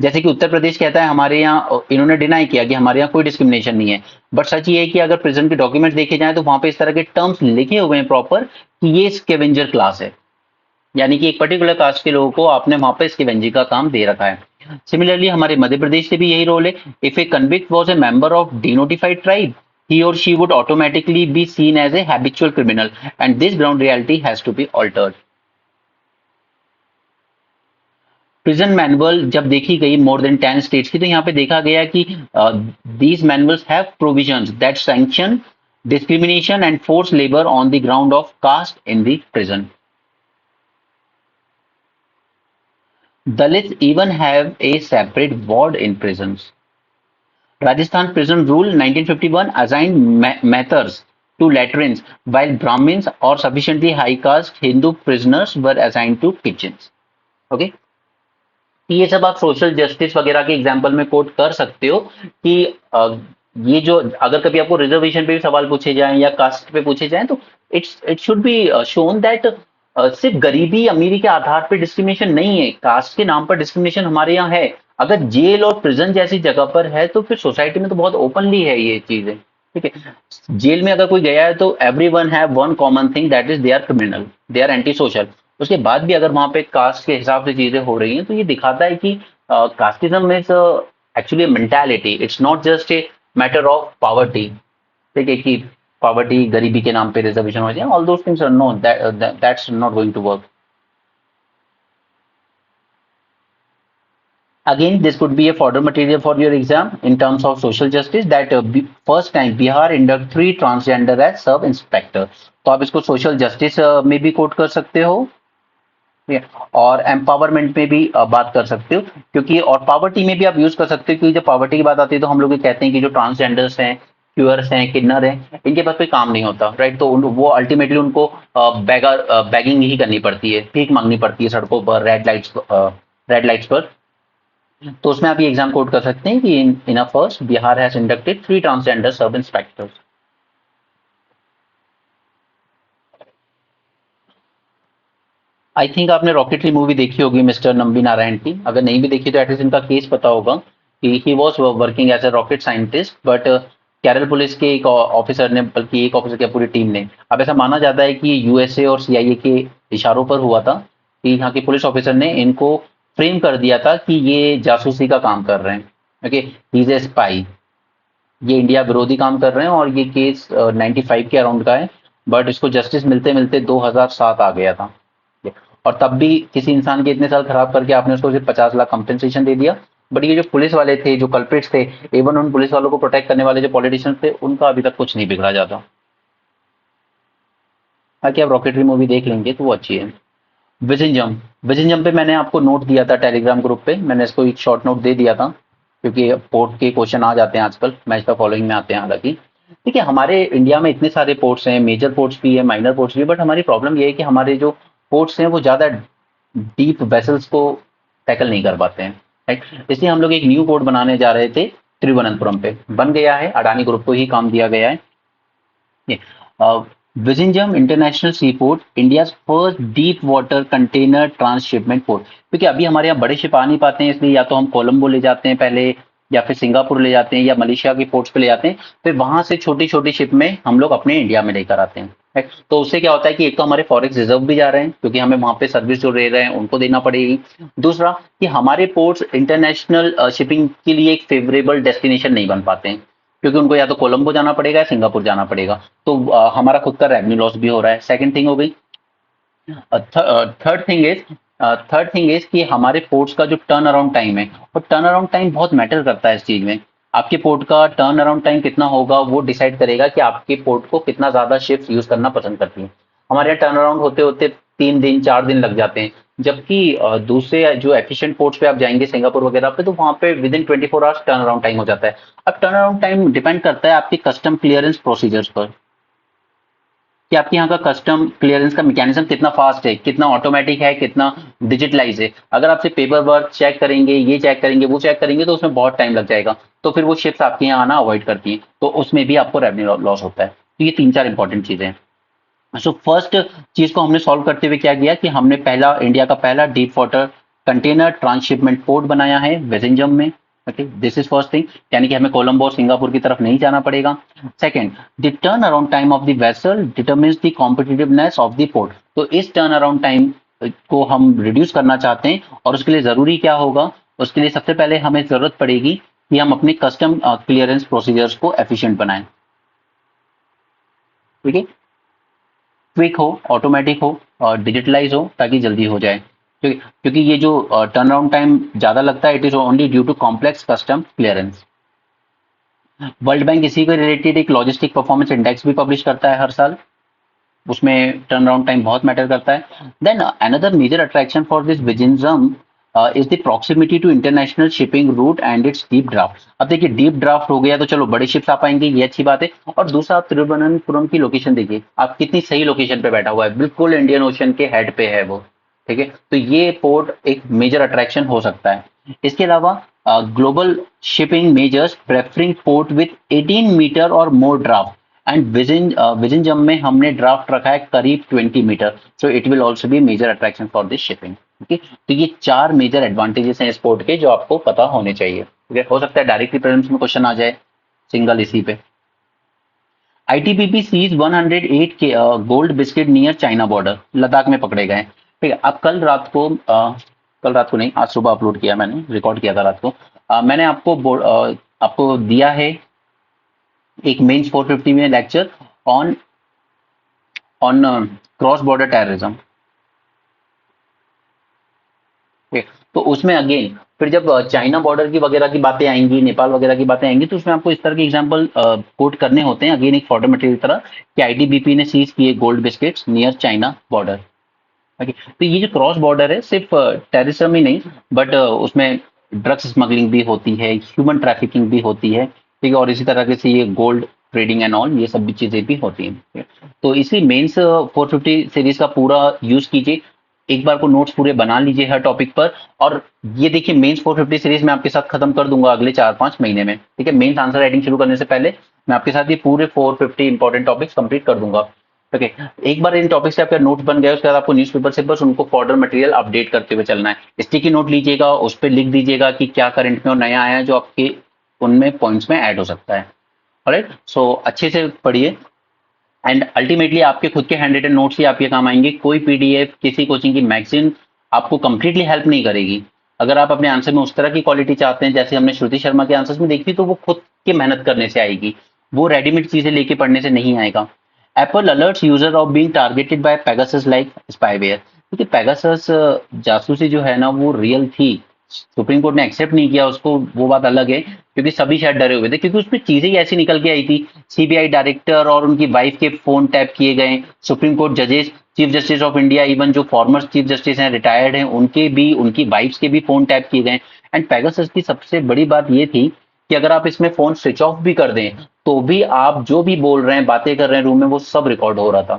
जैसे कि उत्तर प्रदेश कहता है हमारे यहाँ, इन्होंने डिनाई किया कि हमारे यहाँ कोई डिस्क्रिमिनेशन नहीं है, बट सच ये है कि अगर प्रिजन के डॉक्यूमेंट्स देखे जाएं तो वहां पे इस तरह के टर्म्स लिखे हुए हैं प्रॉपर कि ये स्कैवेंजर क्लास है, यानी कि एक पर्टिकुलर कास्ट के लोगों को आपने वहां पे स्कैवेंजिंग का काम दे रखा है। सिमिलरली हमारे मध्य प्रदेश से भी यही रोल है। If A convict was a member of denotified tribe, he or she would automatically be seen as a habitual criminal and this ground reality has to be altered. Prison manual जब देखी गई more than 10 states की, तो यहाँ पे देखा गया कि these manuals have provisions that sanction discrimination and force labour on the ground of caste in the prison. Dalits even have a separate ward in prisons. Rajasthan Prison Rule 1951 assigned methods to latrines, while Brahmins or sufficiently high caste Hindu prisoners were assigned to kitchens. Okay? ये सब आप social justice वगैरह के example में coat कर सकते हो कि ये जो अगर कभी आपको रिजर्वेशन पे भी सवाल पूछे जाएं या कास्ट पे पूछे जाएं तो it should be shown that सिर्फ गरीबी अमीरी के आधार पे डिस्क्रिमिनेशन नहीं है, कास्ट के नाम पर डिस्क्रिमिनेशन हमारे यहाँ है। अगर जेल और प्रिजन जैसी जगह पर है तो फिर सोसाइटी में तो बहुत ओपनली है ये चीजें, ठीक है। जेल में अगर कोई गया है तो every one have one common thing that is they are criminal, they are anti social. उसके बाद भी अगर वहां पे कास्ट के हिसाब से चीजें हो रही हैं तो ये दिखाता है कि casteism is actually mentality, it's not just a matter of poverty, ठीक है, कि पॉवर्टी गरीबी के नाम पे रिजर्वेशन हो जाए, all those things are no, that's not going to work. Again, this could be a fodder material for your exam in terms of social justice that first time Bihar induct 3 transgender as sub inspector। तो आप इसको social justice में भी coat कर सकते हो और empowerment में भी बात कर सकते हो, क्योंकि और पॉवर्टी में भी आप यूज कर सकते हो, क्योंकि जब पॉवर्टी की बात आती है तो हम लोग ये कहते हैं कि जो ट्रांसजेंडर्स हैं, क्यूअर्स हैं, किन्नर हैं, इनके पास कोई काम नहीं होता, राइट। तो वो अल्टीमेटली उनको बैगिंग ही करनी पड़ती है, भीख मांगनी पड़ती है सड़कों पर, रेड लाइट्स रेड लाइट्स पर। तो उसमें आप ये एग्जाम कोड कर सकते हैं कि in a first Bihar has inducted 3 transgender sub inspectors. I think आपने रॉकेटरी मूवी देखी होगी मिस्टर नंबी नारायण की। अगर नहीं भी देखी तो एटलीस्ट इनका केस पता होगा कि he was working as a rocket scientist, but Kerala police के एक ऑफिसर ने, बल्कि एक ऑफिसर की पूरी टीम ने, अब ऐसा माना जाता है कि यूएसए और सीआईए के इशारों पर हुआ था कि यहाँ के पुलिस ऑफिसर ने इनको फ्रेम कर दिया था कि ये जासूसी का काम कर रहे हैं। Okay, he is a spy, ये इंडिया विरोधी काम कर रहे हैं, और ये केस 95 के अराउंड का है। बट इसको जस्टिस मिलते मिलते 2007 आ गया था। और तब भी किसी इंसान के इतने साल खराब करके आपने उसको सिर्फ 50 लाख कंपेंसेशन दे दिया। बट ये जो पुलिस वाले थे, जो कल्प्रिट्स थे, इवन उन पुलिस वालों को प्रोटेक्ट करने वाले जो पॉलिटिशियंस थे, उनका अभी तक कुछ नहीं बिगड़ा जाता। बाकी आप रॉकेटरी मूवी देख लेंगे तो वो अच्छी है। विजिंजम, विजिंजम पे मैंने आपको नोट दिया था टेलीग्राम ग्रुप पे, मैंने इसको एक शॉर्ट नोट दे दिया था, क्योंकि पोर्ट के क्वेश्चन आ जाते हैं आजकल, मैच का फॉलोइंग में आते हैं हालांकि। ठीक है, हमारे इंडिया में इतने सारे पोर्ट्स हैं, मेजर पोर्ट्स भी है, माइनर पोर्ट्स भी, बट हमारी प्रॉब्लम ये है कि हमारे जो पोर्ट्स हैं वो ज़्यादा डीप वेसल्स को टैकल नहीं कर पाते हैं, राइट। इसलिए हम लोग एक न्यू पोर्ट बनाने जा रहे थे त्रिवनंतपुरम पे, बन गया है, अडानी ग्रुप को ही काम दिया गया है। Vizhinjam international sea port, India first deep water container transshipment port. क्योंकि अभी हमारे यहाँ बड़े शिप आ नहीं पाते हैं, इसलिए या तो हम कोलंबो ले जाते हैं पहले, या फिर सिंगापुर ले जाते हैं, या मलेशिया के पोर्ट्स पे ले जाते हैं, फिर वहां से छोटी छोटी शिप में हम लोग अपने इंडिया में लेकर आते हैं, right? तो उससे क्या होता है कि एक तो हमारे फॉरेक्स रिजर्व भी जा रहे हैं, क्योंकि हमें वहां पे सर्विस जो दे रहे हैं उनको देना पड़ेगी। दूसरा कि हमारे पोर्ट्स इंटरनेशनल शिपिंग के लिए एक फेवरेबल डेस्टिनेशन नहीं बन पाते हैं, क्योंकि उनको या तो कोलंबो जाना पड़ेगा या सिंगापुर जाना पड़ेगा। तो हमारा खुद का रेवेन्यू लॉस भी हो रहा है। सेकंड थिंग हो गई। Third thing is third thing is कि हमारे पोर्ट्स का जो टर्न अराउंड टाइम है, और टर्न अराउंड टाइम बहुत मैटर करता है इस चीज में। आपके पोर्ट का टर्न अराउंड टाइम कितना होगा वो डिसाइड करेगा कि आपके पोर्ट को कितना ज्यादा शिप्स यूज करना पसंद करती है। हमारे यहाँ टर्न अराउंड होते होते 3 दिन 4 दिन लग जाते हैं, जबकि दूसरे जो एफिशिएंट पोर्ट्स पे आप जाएंगे सिंगापुर वगैरह पे, तो वहां पे with in 24 hours turn around time हो जाता है। अब टर्न अराउंड टाइम डिपेंड करता है आपके कस्टम क्लियरेंस प्रोसीजर्स पर, कि आपके यहाँ का कस्टम क्लियरेंस का मैकेनिज्म कितना फास्ट है, कितना ऑटोमेटिक है, कितना डिजिटलाइज है। अगर आपसे पेपर वर्क चेक करेंगे, ये चेक करेंगे, वो चेक करेंगे, तो उसमें बहुत टाइम लग जाएगा, तो फिर वो शिप्स आपके यहाँ आना अवॉइड करती हैं, तो उसमें भी आपको रेवेन्यू लॉस होता है। तो ये 3-4 इंपॉर्टेंट चीजें हैं। सो फर्स्ट चीज को हमने सॉल्व करते हुए क्या किया कि हमने पहला, इंडिया का पहला deep water container transshipment port बनाया है विजिंजम में। Okay, this is first thing, यानी कि हमें कोलंबो और सिंगापुर की तरफ नहीं जाना पड़ेगा। Second, the turn around time of the vessel determines the competitiveness of the port. तो इस टर्न अराउंड टाइम को हम रिड्यूस करना चाहते हैं, और उसके लिए जरूरी क्या होगा, उसके लिए सबसे पहले हमें जरूरत पड़ेगी कि हम अपने कस्टम क्लियरेंस प्रोसीजर्स को एफिशिएंट बनाएं। ठीक है, क्विक हो, ऑटोमेटिक हो और डिजिटलाइज हो, ताकि जल्दी हो जाए। क्योंकि ये जो टर्न अराउंड टाइम ज्यादा लगता है, it is only due to complex custom clearance. World Bank इसी के रिलेटेड एक लॉजिस्टिक परफॉर्मेंस इंडेक्स भी पब्लिश करता है हर साल, उसमें टर्न अराउंड टाइम बहुत मैटर करता है। Then another major attraction for this Vizhinjam is the proximity to international shipping route and its deep draft. अब देखिए, डीप ड्राफ्ट हो गया तो चलो बड़े शिप्स आ पाएंगे, ये अच्छी बात है। और दूसरा, आप तिरुवनंतपुरम की लोकेशन देखिए, आप कितनी सही लोकेशन पे बैठा हुआ है, बिल्कुल इंडियन ओशन के हेड पे है वो। ठीक है, तो ये पोर्ट एक मेजर अट्रैक्शन हो सकता है। इसके अलावा global shipping majors preferring port with 18 metre और मोर ड्राफ्ट, एंड विजिंजम में हमने ड्राफ्ट रखा है करीब 20 metre, so it will also be major attraction for this shipping. Okay, तो ये 4 मेजर एडवांटेजेस हैं स्पोर्ट के, जो आपको पता होने चाहिए। ठीक है, हो सकता है डायरेक्टली प्रीलिम्स में क्वेश्चन आ जाए सिंगल इसी पे। आईटीबीपी सीज 108 के gold biscuit near China border, Ladakh में पकड़े गए। ठीक है, अब कल रात को नहीं, आज सुबह अपलोड किया, मैंने रिकॉर्ड किया था रात को। मैंने आपको दिया है एक मेंस 450 में lecture on on cross border terrorism. तो उसमें अगेन फिर जब चाइना बॉर्डर की वगैरह की बातें आएंगी, नेपाल वगैरह की बातें आएंगी, तो उसमें आपको इस तरह के एग्जांपल कोट करने होते हैं, अगेन एक फॉर्डर मटेरियल की तरह, कि आईटीबीपी ने सीज किए gold biscuits near China border. Okay, तो ये जो क्रॉस बॉर्डर है, सिर्फ टेररिज्म ही नहीं, बट उसमें ड्रग्स स्मगलिंग भी होती है, ह्यूमन ट्रैफिकिंग भी होती है। ठीक है, और इसी तरह से ये गोल्ड ट्रेडिंग एंड ऑल, ये सब भी चीजें भी होती हैं। तो इसी मेंस 450 सीरीज का पूरा यूज कीजिए। एक बार को नोट्स पूरे बना लीजिए हर टॉपिक पर। और ये देखिए मेंस 450 सीरीज मैं आपके साथ खत्म कर दूंगा अगले 4-5 महीने में, ठीक है। मेंस आंसर राइटिंग शुरू करने से पहले मैं आपके साथ ये पूरे 450 इंपॉर्टेंट टॉपिक्स कंप्लीट कर दूंगा, ठीक है। एक बार इन टॉपिक से आपका नोट्स बन गया उसके बाद आपको न्यूज़पेपर से बस उनको फॉर्दर मटेरियल अपडेट करते हुए चलना है। स्टिकी नोट लीजिएगा, उस पर लिख दीजिएगा कि क्या करंट में और नया आया है जो आपके उनमें पॉइंट्स में ऐड हो सकता है। ऑलराइट, सो अच्छे से पढ़िए एंड अल्टीमेटली आपके खुद के हैंड रिटन नोट्स ही आपके काम आएंगे। कोई पीडीएफ किसी कोचिंग की मैगजीन आपको कंप्लीटली हेल्प नहीं करेगी। अगर आप अपने आंसर में उस तरह की क्वालिटी चाहते हैं जैसे हमने श्रुति शर्मा के आंसर्स में देखी, तो वो खुद के मेहनत करने से आएगी, वो रेडीमेड चीजें लेके पढ़ने से नहीं आएगा। Apple alerts user of being targeted by Pegasus like spyware. क्योंकि पेगासस जासूसी जो है ना वो रियल थी, सुप्रीम कोर्ट ने एक्सेप्ट नहीं किया उसको, वो बात अलग है, क्योंकि सभी शायद डरे हुए थे क्योंकि उसमें चीजें ही ऐसी निकल के आई थी। सीबीआई डायरेक्टर और उनकी वाइफ के फोन टैप किए गए, सुप्रीम कोर्ट जजेस, chief justice of India, even जो फॉर्मर चीफ जस्टिस हैं रिटायर्ड हैं उनके भी, उनकी वाइफ्स के भी फोन टैप किए गए। एंड पेगासस की सबसे बड़ी बात ये थी कि अगर आप इसमें फोन स्विच ऑफ भी कर दें तो भी आप जो भी बोल रहे हैं बातें कर रहे हैं रूम में वो सब रिकॉर्ड हो रहा था।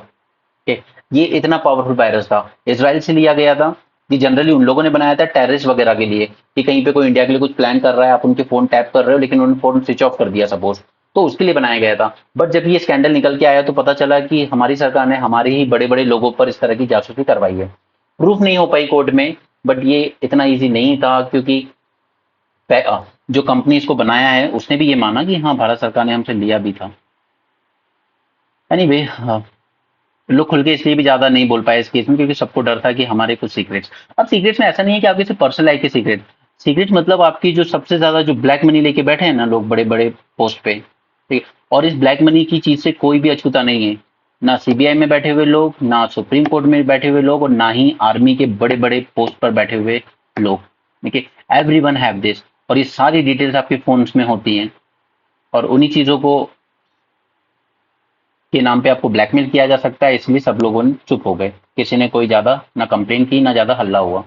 ठीक है, ये इतना पावरफुल वायरस था, इसराइल से लिया गया था। ये जनरली उन लोगों ने बनाया था टेररिस्ट वगैरह के लिए कि कहीं पे कोई इंडिया के लिए कुछ प्लान कर रहा है, आप उनके फोन टैप कर रहे हो लेकिन उन्होंने फोन स्विच ऑफ कर दिया सपोज, तो उसके लिए बनाया गया था। बट जब ये स्कैंडल निकल के आया तो पता चला कि हमारी सरकार ने हमारे ही बड़े बड़े लोगों पर इस तरह की जासूसी करवाई है। प्रूफ नहीं हो पाई कोर्ट में, बट ये इतना ईजी नहीं था क्योंकि जो कंपनी इसको बनाया है उसने भी ये माना कि हाँ भारत सरकार ने हमसे लिया भी था। एनीवे, लोग खुल के इसलिए भी ज्यादा नहीं बोल पाए इस केस में क्योंकि सबको डर था कि हमारे कुछ सीक्रेट्स। अब सीक्रेट्स में ऐसा नहीं है कि आपके सिर्फ पर्सनल लाइफ के सीक्रेट, सीक्रेट मतलब आपकी जो सबसे ज्यादा जो ब्लैक मनी लेके बैठे हैं ना लोग बड़े बड़े पोस्ट पे, ठीक है, और इस ब्लैक मनी की चीज से कोई भी अछूता नहीं है, ना सीबीआई में बैठे हुए लोग, ना सुप्रीम कोर्ट में बैठे हुए लोग, और ना ही आर्मी के बड़े बड़े पोस्ट पर बैठे हुए लोग, ठीक है। एवरी वन हैव दिस, और ये सारी डिटेल्स आपके फोन्स में होती हैं, और उन्हीं चीजों को के नाम पे आपको ब्लैकमेल किया जा सकता है, इसलिए सब लोगों ने चुप हो गए, किसी ने कोई ज्यादा ना कंप्लेन की ना ज्यादा हल्ला हुआ।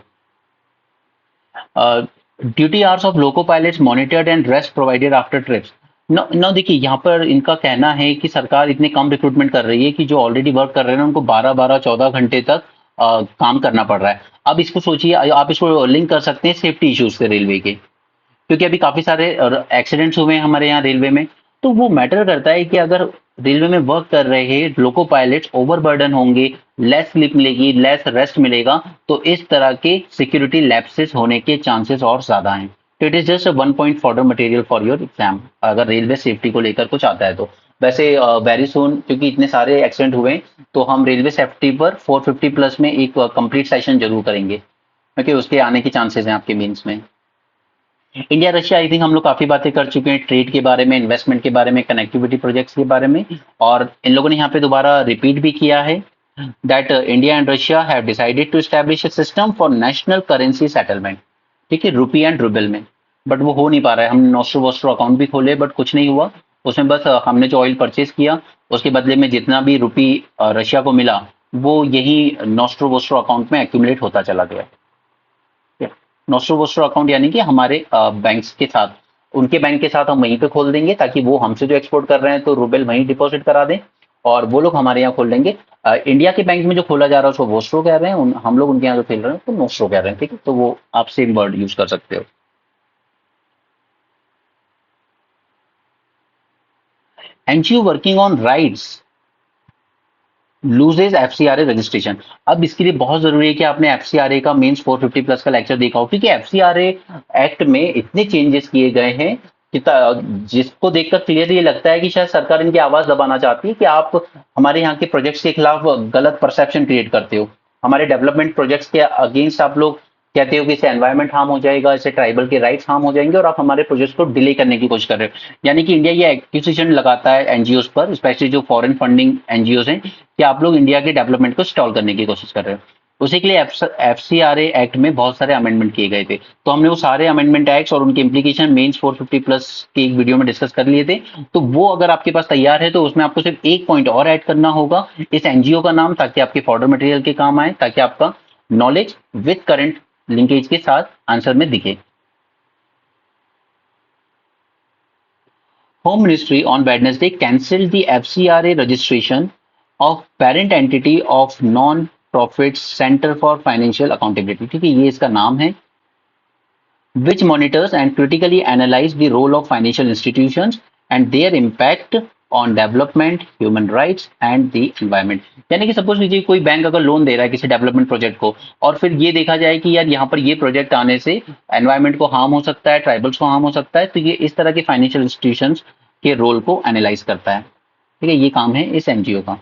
Duty hours of loco pilots monitored and rest provided after trips. न देखिए यहाँ पर इनका कहना है कि सरकार इतने कम रिक्रूटमेंट कर रही है कि जो ऑलरेडी वर्क कर रहे हैं उनको 12-12 14 घंटे तक काम करना पड़ रहा है। अब इसको सोचिए, आप इसको लिंक कर सकते हैं सेफ्टी इश्यूज से रेलवे के, क्योंकि अभी काफी सारे एक्सीडेंट्स हुए हैं हमारे यहाँ रेलवे में। तो वो मैटर करता है कि अगर रेलवे में वर्क कर रहे लोको पायलट्स ओवरबर्डन होंगे, लेस स्लीप मिलेगी, लेस रेस्ट मिलेगा, तो इस तरह के सिक्योरिटी लैप्सेस होने के चांसेस और ज्यादा हैं। तो it is just 1 point fodder material for your exam अगर रेलवे सेफ्टी को लेकर कुछ आता है तो। वैसे वेरी सुन क्योंकि इतने सारे एक्सीडेंट हुए तो हम रेलवे सेफ्टी पर 450 प्लस में एक कंप्लीट सेशन जरूर करेंगे, क्योंकि उसके आने के चांसेस हैं आपके मीन्स में। इंडिया रशिया आई थिंक हम लोग काफी बातें कर चुके हैं, ट्रेड के बारे में, इन्वेस्टमेंट के बारे में, कनेक्टिविटी प्रोजेक्ट्स के बारे में, और इन लोगों ने यहाँ पे दोबारा रिपीट भी किया है that India and Russia have decided to establish a system for national currency settlement, ठीक है, रुपी एंड रूबल में। बट वो हो नहीं पा रहा है। हमने नोस्ट्रो वोस्ट्रो अकाउंट भी खोले बट कुछ नहीं हुआ उसमें। बस हमने जो ऑयल परचेज किया उसके बदले में जितना भी रुपी रशिया को मिला वो यही नोस्ट्रो वोस्ट्रो अकाउंट में एक्यूमुलेट होता चला गया। नोस्ट्रो वोस्ट्रो अकाउंट यानी कि हमारे बैंक्स के साथ, उनके बैंक के साथ हम वहीं पे खोल देंगे ताकि वो हमसे जो एक्सपोर्ट कर रहे हैं तो रूबल वहीं डिपॉजिट करा दें और वो लोग हमारे यहाँ खोल लेंगे। इंडिया के बैंक में जो खोला जा रहा है उसको वोस्ट्रो कह रहे हैं, हम लोग उनके यहाँ जो खेल रहे हैं तो नोस्ट्रो कह रहे हैं, ठीक है। तो वो आप सेम वर्ड यूज कर सकते हो। NGO working on rights loses FCRA registration. अब इसके लिए बहुत जरूरी है कि आपने एफसीआरए का मेंस 450 प्लस का लेक्चर देखा हो, क्योंकि एफसीआरए एक्ट में इतने चेंजेस किए गए हैं कि जिसको देखकर क्लियरली ये लगता है कि शायद सरकार इनकी आवाज दबाना चाहती है कि आप हमारे यहाँ के प्रोजेक्ट्स के खिलाफ गलत परसेप्शन क्रिएट करते हो, हमारे डेवलपमेंट प्रोजेक्ट्स के अगेंस्ट आप लोग कहते हो कि इससे एनवायरमेंट हार्म हो जाएगा, इससे ट्राइबल के राइट्स हार्म हो जाएंगे और आप हमारे प्रोजेक्ट्स को डिले करने की कोशिश कर रहे हो। यानी कि इंडिया ये एक्विजिशन लगाता है एनजीओ पर, स्पेशली जो फॉरेन फंडिंग एनजीओ हैं, कि आप लोग इंडिया के डेवलपमेंट को स्टॉल करने की कोशिश कर रहे हो। उसी के लिए एफसीआरए एक्ट में बहुत सारे अमेंडमेंट किए गए थे, तो हमने वो सारे अमेंडमेंट एक्ट्स और उनके इम्प्लीकेशन मेंस 450 प्लस की एक वीडियो में डिस्कस कर लिए थे। तो वो अगर आपके पास तैयार है तो उसमें आपको सिर्फ एक पॉइंट और ऐड करना होगा, इस एनजीओ का नाम, ताकि आपके फॉर्डर मटेरियल के काम आए, ताकि आपका नॉलेज विद करंट लिंकेज के साथ आंसर में दिखे। Home Ministry on Wednesday cancelled the FCRA registration of parent entity of non profit centre for financial accountability, ठीक है, ये इसका नाम है, which monitors and critically analyze the role of financial institutions and their impact on development, human rights and the environment। यानी कि suppose लीजिए कोई बैंक अगर लोन दे रहा है किसी डेवलपमेंट प्रोजेक्ट को, और फिर ये देखा जाए कि यार यहाँ पर ये प्रोजेक्ट आने से एनवायरमेंट को हार्म हो सकता है, ट्राइबल्स को हार्म हो सकता है, तो ये इस तरह के फाइनेंशियल इंस्टीट्यूशंस के रोल को एनालाइज करता है, ठीक है, ये काम है इस एनजीओ का।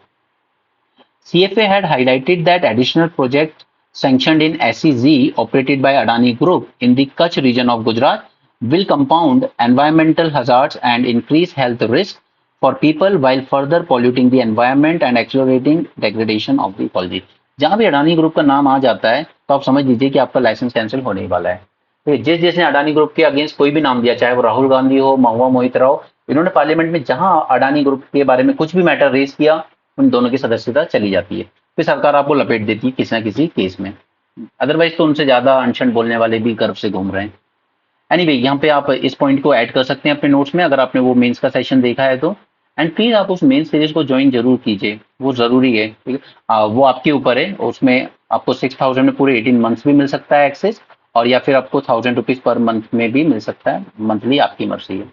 CFA had highlighted that additional projects sanctioned in SEZ operated by Adani Group in the Kutch region of Gujarat will compound environmental hazards and increase health risks for people while further polluting the environment and accelerating degradation of the ecology। जहां भी Adani group का नाम आ जाता है तो आप समझ लीजिए कि आपका लाइसेंस कैंसिल होने ही वाला है। तो जिस जिसने अडानी ग्रुप के अगेंस्ट कोई भी नाम दिया, चाहे वो राहुल गांधी हो, महुआ मोहित हो, इन्होंने पार्लियामेंट में जहां अडानी ग्रुप के बारे में कुछ भी मैटर रेज किया, उन दोनों की सदस्यता चली जाती है, फिर सरकार आपको लपेट देती है किसी ना किसी केस में। अदरवाइज तो उनसे ज्यादा अनशन बोलने वाले भी गर्व से घूम रहे हैं। एनीवे यहाँ पे आप इस पॉइंट को ऐड कर सकते हैं अपने नोट्स में अगर आपने वो मेंस का सेशन देखा है तो। एंड प्लीज आप उस मेंस सीरीज को ज्वाइन जरूर कीजिए, वो जरूरी है, ठीक है, वो आपके ऊपर है, उसमें आपको 6,000 में पूरे 18 मंथ्स भी मिल सकता है एक्सेस, और या फिर आपको 1,000 रुपीज पर मंथ में भी मिल सकता है, मंथली आपकी मर्जी है।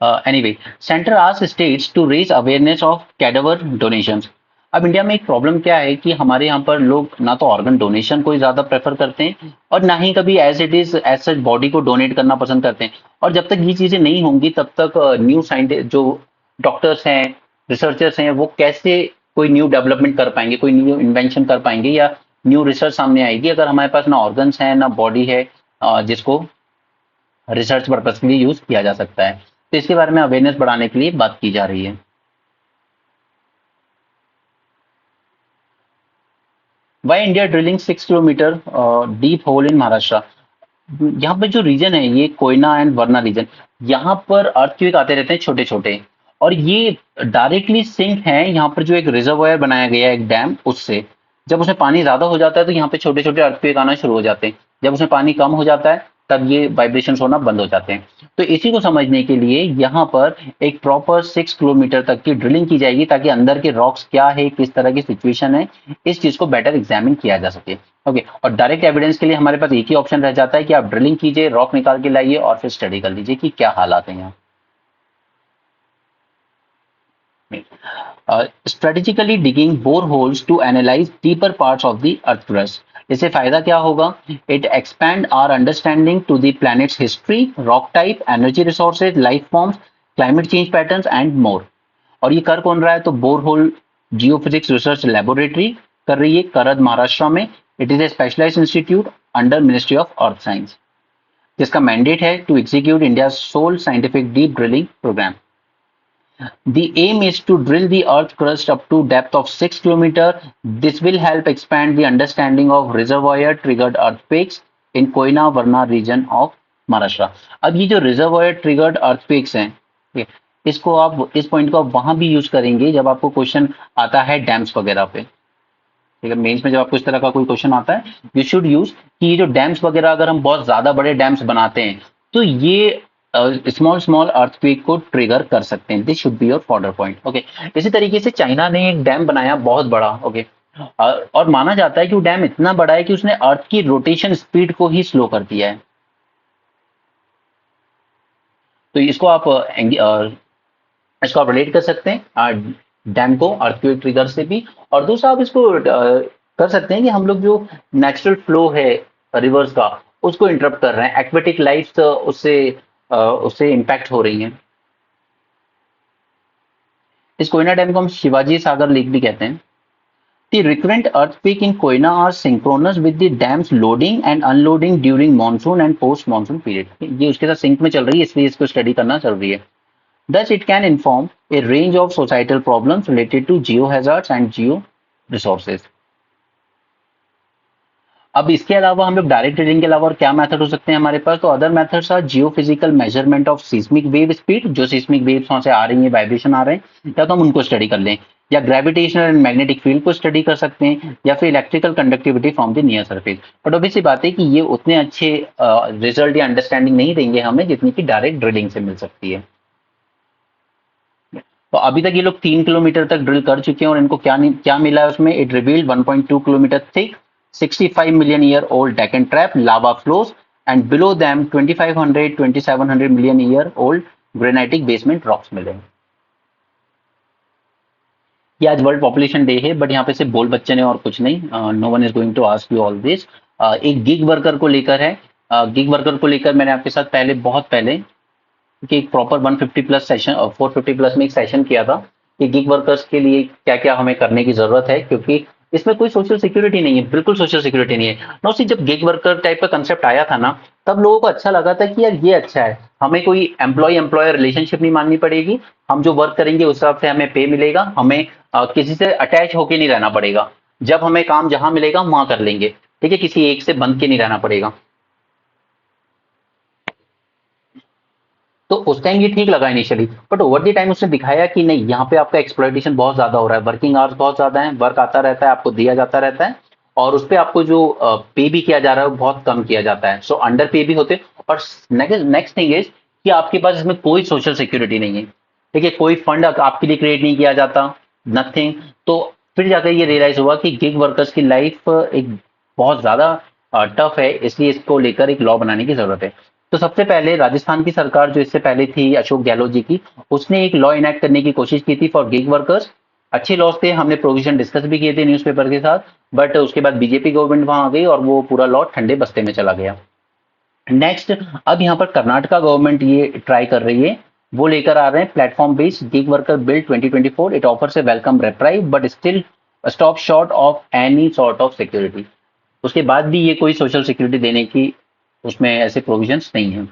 Anyway, centre asks states to raise awareness of cadaver donations. अब इंडिया में एक प्रॉब्लम क्या है कि हमारे यहाँ पर लोग ना तो ऑर्गन डोनेशन को ज्यादा प्रेफर करते हैं और ना ही कभी as it is as such body को डोनेट करना पसंद करते हैं। और जब तक ये चीजें नहीं होंगी तब तक न्यू साइंटिस्ट जो डॉक्टर्स हैं, रिसर्चर्स हैं, वो कैसे कोई न्यू डेवलपमेंट कर पाएंगे, कोई न्यू इन्वेंशन कर पाएंगे या न्यू रिसर्च सामने आएगी अगर हमारे पास ना ऑर्गन्स हैं ना बॉडी है जिसको रिसर्च पर्पज के लिए यूज किया जा सकता है। तो इसके बारे में अवेयरनेस बढ़ाने के लिए बात की जा रही है। Why India drilling 6 kilometre deep hole in Maharashtra. यहाँ पे जो रीजन है ये कोयना एंड वरना रीजन, यहाँ पर अर्थक्वेक आते रहते हैं छोटे छोटे, और ये डायरेक्टली सिंक है यहाँ पर जो एक रिजर्वायर बनाया गया है एक डैम उससे। जब उसमें पानी ज्यादा हो जाता है तो यहाँ पे छोटे छोटे अर्थक्वेक आना शुरू हो जाते हैं, जब उसमें पानी कम हो जाता है तब ये वाइब्रेशन होना बंद हो जाते हैं। तो इसी को समझने के लिए यहाँ पर एक प्रॉपर 6 किलोमीटर तक की ड्रिलिंग की जाएगी ताकि अंदर के रॉक्स क्या है, किस तरह की सिचुएशन है, इस चीज को बेटर एग्जामिन किया जा सके। ओके, और डायरेक्ट एविडेंस के लिए हमारे पास एक ही ऑप्शन रह जाता है कि आप ड्रिलिंग कीजिए, रॉक निकाल के लाइए और फिर स्टडी कर लीजिए कि क्या हालात है यहाँ। Strategically digging bore holes to analyse deeper parts of the earth crust. इससे फायदा क्या होगा? It expand our understanding to the planet's history, rock type, energy resources, life forms, climate change patterns and more. और ये कर कौन रहा है? तो बोरहोल जियोफिजिक्स रिसर्च लेबोरेटरी कर रही है करद महाराष्ट्र में। It is a specialised institute under ministry of earth science, जिसका मैंडेट है to execute India sole scientific deep drilling programme. The aim is to drill the earth crust up to depth of 6 kilometers. This will help expand the understanding of reservoir triggered earthquakes in Koyna Varna region of Maharashtra। अब ये जो reservoir triggered earthquakes हैं, ठीक है, इसको आप इस point को आप वहां भी यूज करेंगे जब आपको क्वेश्चन आता है डैम्स वगैरह पे, ठीक है, मेंस में जब आपको इस तरह का कोई क्वेश्चन आता है यू शुड यूज कि ये जो डैम्स वगैरह अगर हम बहुत ज्यादा बड़े डैम्स बनाते हैं तो ये स्मॉल स्मॉल अर्थक्वेक को ट्रिगर कर सकते हैं। This should be your fodder point. Okay, इसी तरीके से चाइना ने एक डैम बनाया बहुत बड़ा, ओके, और माना जाता है कि वो डैम इतना बड़ा है कि उसने अर्थ की रोटेशन स्पीड को ही स्लो कर दिया है। तो इसको आप रिलेट कर सकते हैं डैम को अर्थक्वेक ट्रिगर से भी। और दूसरा आप इसको कर सकते हैं कि हम लोग जो नेचुरल फ्लो है रिवर्स का उसको इंटरप्ट कर रहे हैं, एक्वेटिक लाइफ उससे इंपैक्ट हो रही है। इस कोयना डैम को हम शिवाजी सागर लेक भी कहते हैं। The recurrent earthquake in Koyna are synchronous with the dam's loading and unloading during monsoon and post monsoon period। ये उसके साथ सिंक में चल रही है इसलिए इसको स्टडी करना जरूरी है। Thus it can inform a range of societal problems related to geohazards and geo resources। अब इसके अलावा हम लोग डायरेक्ट रीडिंग के अलावा और क्या मेथड हो सकते हैं हमारे पास? तो other methods are geophysical measurement of seismic wave speed, जो सिस्मिक वेव्स वहां से आ रही हैं, वाइब्रेशन आ रहे हैं, या तो हम उनको स्टडी कर लें, या ग्रेविटेशनल एंड मैग्नेटिक फील्ड को स्टडी कर सकते हैं, या फिर electrical conductivity from the near surface. But obvious सी बात है कि ये उतने अच्छे रिजल्ट या अंडरस्टैंडिंग नहीं देंगे हमें जितनी कि डायरेक्ट ड्रिलिंग से मिल सकती है। तो अभी तक ये लोग 3 किलोमीटर तक ड्रिल कर चुके हैं और इनको क्या मिला है उसमें? It revealed 1.2 kilometre thick 65 million year old Deccan trap lava flows and below them 2500 2700 million year old granitic basement rocks मिले। ये आज वर्ल्ड पॉपुलेशन डे है, बट यहाँ पे सिर्फ बोल बच्चन है और कुछ नहीं। No one is going to ask you all this. एक गिग वर्कर को लेकर है। गिग वर्कर को लेकर मैंने आपके साथ पहले, बहुत पहले, कि एक प्रॉपर 150 प्लस सेशन और 450 प्लस में एक सेशन किया था कि गिग वर्कर्स के लिए क्या क्या हमें करने की जरूरत है, क्योंकि इसमें कोई सोशल सिक्योरिटी नहीं है, बिल्कुल सोशल सिक्योरिटी नहीं है। नो सी, जब गिग वर्कर टाइप का कंसेप्ट आया था ना, तब लोगों को अच्छा लगा था कि यार ये अच्छा है, हमें कोई एम्प्लॉय एम्प्लॉयर रिलेशनशिप नहीं माननी पड़ेगी, हम जो वर्क करेंगे उस हिसाब से हमें पे मिलेगा, हमें किसी से अटैच होके नहीं रहना पड़ेगा, जब हमें काम जहां मिलेगा वहां कर लेंगे, ठीक है, किसी एक से बंध के नहीं रहना पड़ेगा। तो उस टाइम ये ठीक लगा initially, but over the time उसने दिखाया कि नहीं, यहाँ पे आपका एक्सप्लॉइटेशन बहुत ज्यादा हो रहा है, वर्किंग आवर्स बहुत ज्यादा है, वर्क आता रहता है, आपको दिया जाता रहता है, और उस पे आपको जो पे भी किया जा रहा है वो बहुत कम किया जाता है, सो अंडर पे भी होते हैं। और नेक्स्ट नेक्स्ट थिंग इज कि आपके पास इसमें कोई सोशल सिक्योरिटी नहीं है, ठीक है, कोई फंड आपके लिए क्रिएट नहीं किया जाता, नथिंग। तो फिर जाकर ये रियलाइज हुआ कि गिग वर्कर्स की लाइफ एक बहुत ज्यादा टफ है, इसलिए इसको लेकर एक लॉ बनाने की जरूरत है। तो सबसे पहले राजस्थान की सरकार जो इससे पहले थी अशोक गहलोत जी की, उसने एक लॉ इनेक्ट करने की कोशिश की थी फॉर गिग वर्कर्स। अच्छे लॉज थे, हमने प्रोविजन डिस्कस भी किए थे न्यूज़पेपर के साथ, बट उसके बाद बीजेपी गवर्नमेंट वहां आ गई और वो पूरा लॉ ठंडे बस्ते में चला गया। नेक्स्ट, अब यहाँ पर कर्नाटका गवर्नमेंट ये ट्राई कर रही है, वो लेकर आ रहे हैं platform based gig worker bill 2024। It offers a welcome reprieve but still stop short of any sort of security. उसके बाद भी ये कोई सोशल सिक्योरिटी देने की उसमें ऐसे प्रोविजंस नहीं है।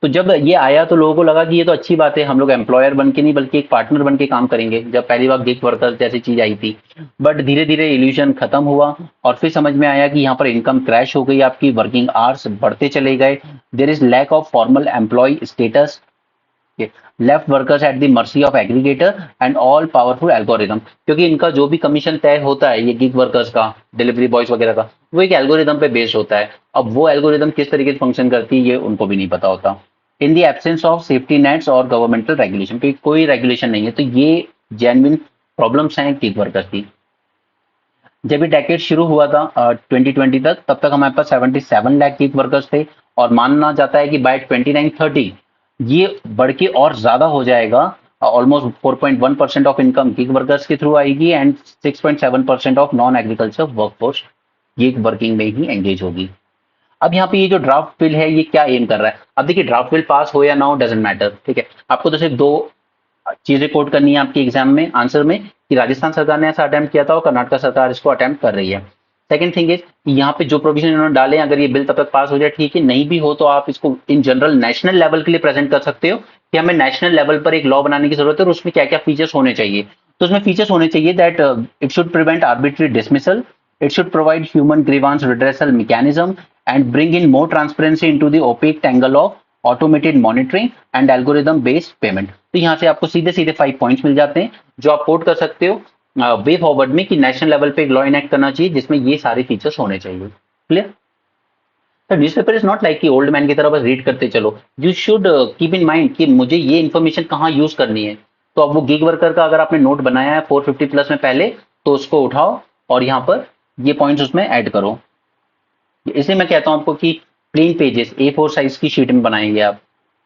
तो जब ये आया तो लोगों को लगा कि ये तो अच्छी बात है, हम लोग एम्प्लॉयर बन के नहीं बल्कि एक पार्टनर बन के काम करेंगे, जब पहली बार गिग वर्कर जैसी चीज आई थी। बट धीरे धीरे इल्यूजन खत्म हुआ और फिर समझ में आया कि यहाँ पर इनकम क्रैश हो गई, आपकी वर्किंग आवर्स बढ़ते चले गए, there is lack of formal employ status, left workers at the mercy of aggregator and all powerful algorithm. क्योंकि इनका जो भी कमीशन तय होता है ये गिग वर्कर्स का, डिलीवरी बॉयज वगैरह का, वो एक एल्गोरिदम पे बेस्ड होता है। अब वो एल्गोरिदम किस तरीके से फंक्शन करती है ये उनको भी नहीं पता होता। In the absence of safety nets और गवर्नमेंटल रेगुलेशन, क्योंकि कोई रेगुलेशन नहीं है, तो ये जेन्युइन प्रॉब्लम्स हैं गिग वर्कर्स की। जब ये डेकेड शुरू हुआ था 2020 तक, तब तक हमारे पास 77 लाख गिग वर्कर्स थे, और मानना जाता है कि बाय 2930 ये बढ़ के और ज्यादा हो जाएगा। Almost 4.1% of income gig workers के थ्रू आएगी and 6.7% of non agriculture workforce gig working में ही एंगेज होगी। अब यहाँ पे ये जो ड्राफ्ट बिल है ये क्या एम कर रहा है? अब देखिए, ड्राफ्ट बिल पास हो या ना हो डजेंट मैटर, ठीक है, आपको तो सिर्फ दो चीजें कोट करनी है आपके एग्जाम में आंसर में, कि राजस्थान सरकार ने ऐसा अटेम्प्ट किया था और कर्नाटक सरकार इसको अटेम्प्ट कर रही है। सेकंड थिंग इज, यहाँ पे जो प्रोविजन इन्होंने डाले, अगर ये बिल तब तक पास हो जाए ठीक है, नहीं भी हो तो आप इसको इन जनरल नेशनल लेवल के लिए प्रेजेंट कर सकते हो कि हमें नेशनल लेवल पर एक लॉ बनाने की जरूरत है और उसमें क्या क्या फीचर्स होने चाहिए। तो उसमें फीचर्स होने चाहिए that it should prevent arbitrary dismissal, it should provide human grievance redressal mechanism and bring in more transparency into the opaque tangle of automated monitoring and algorithm based payment। तो यहाँ से आपको सीधे सीधे 5 पॉइंट्स मिल जाते हैं जो आप कोट कर सकते हो वे फॉरवर्ड में कि नेशनल लेवल पे एक लॉ इनेक्ट करना चाहिए जिसमें ये सारे फीचर्स होने चाहिए। क्लियर? तो न्यूज़पेपर इज नॉट लाइक कि ओल्ड मैन की तरह बस रीड करते चलो, you should keep in mind कि मुझे ये इन्फॉर्मेशन कहाँ यूज करनी है। तो अब वो गिग वर्कर का अगर आपने नोट बनाया है 450 प्लस में पहले, तो उसको उठाओ और यहाँ पर ये पॉइंट्स उसमें ऐड करो। इसलिए मैं कहता हूं आपको कि प्लेन पेजेस A4 साइज की शीट में बनाएंगे आप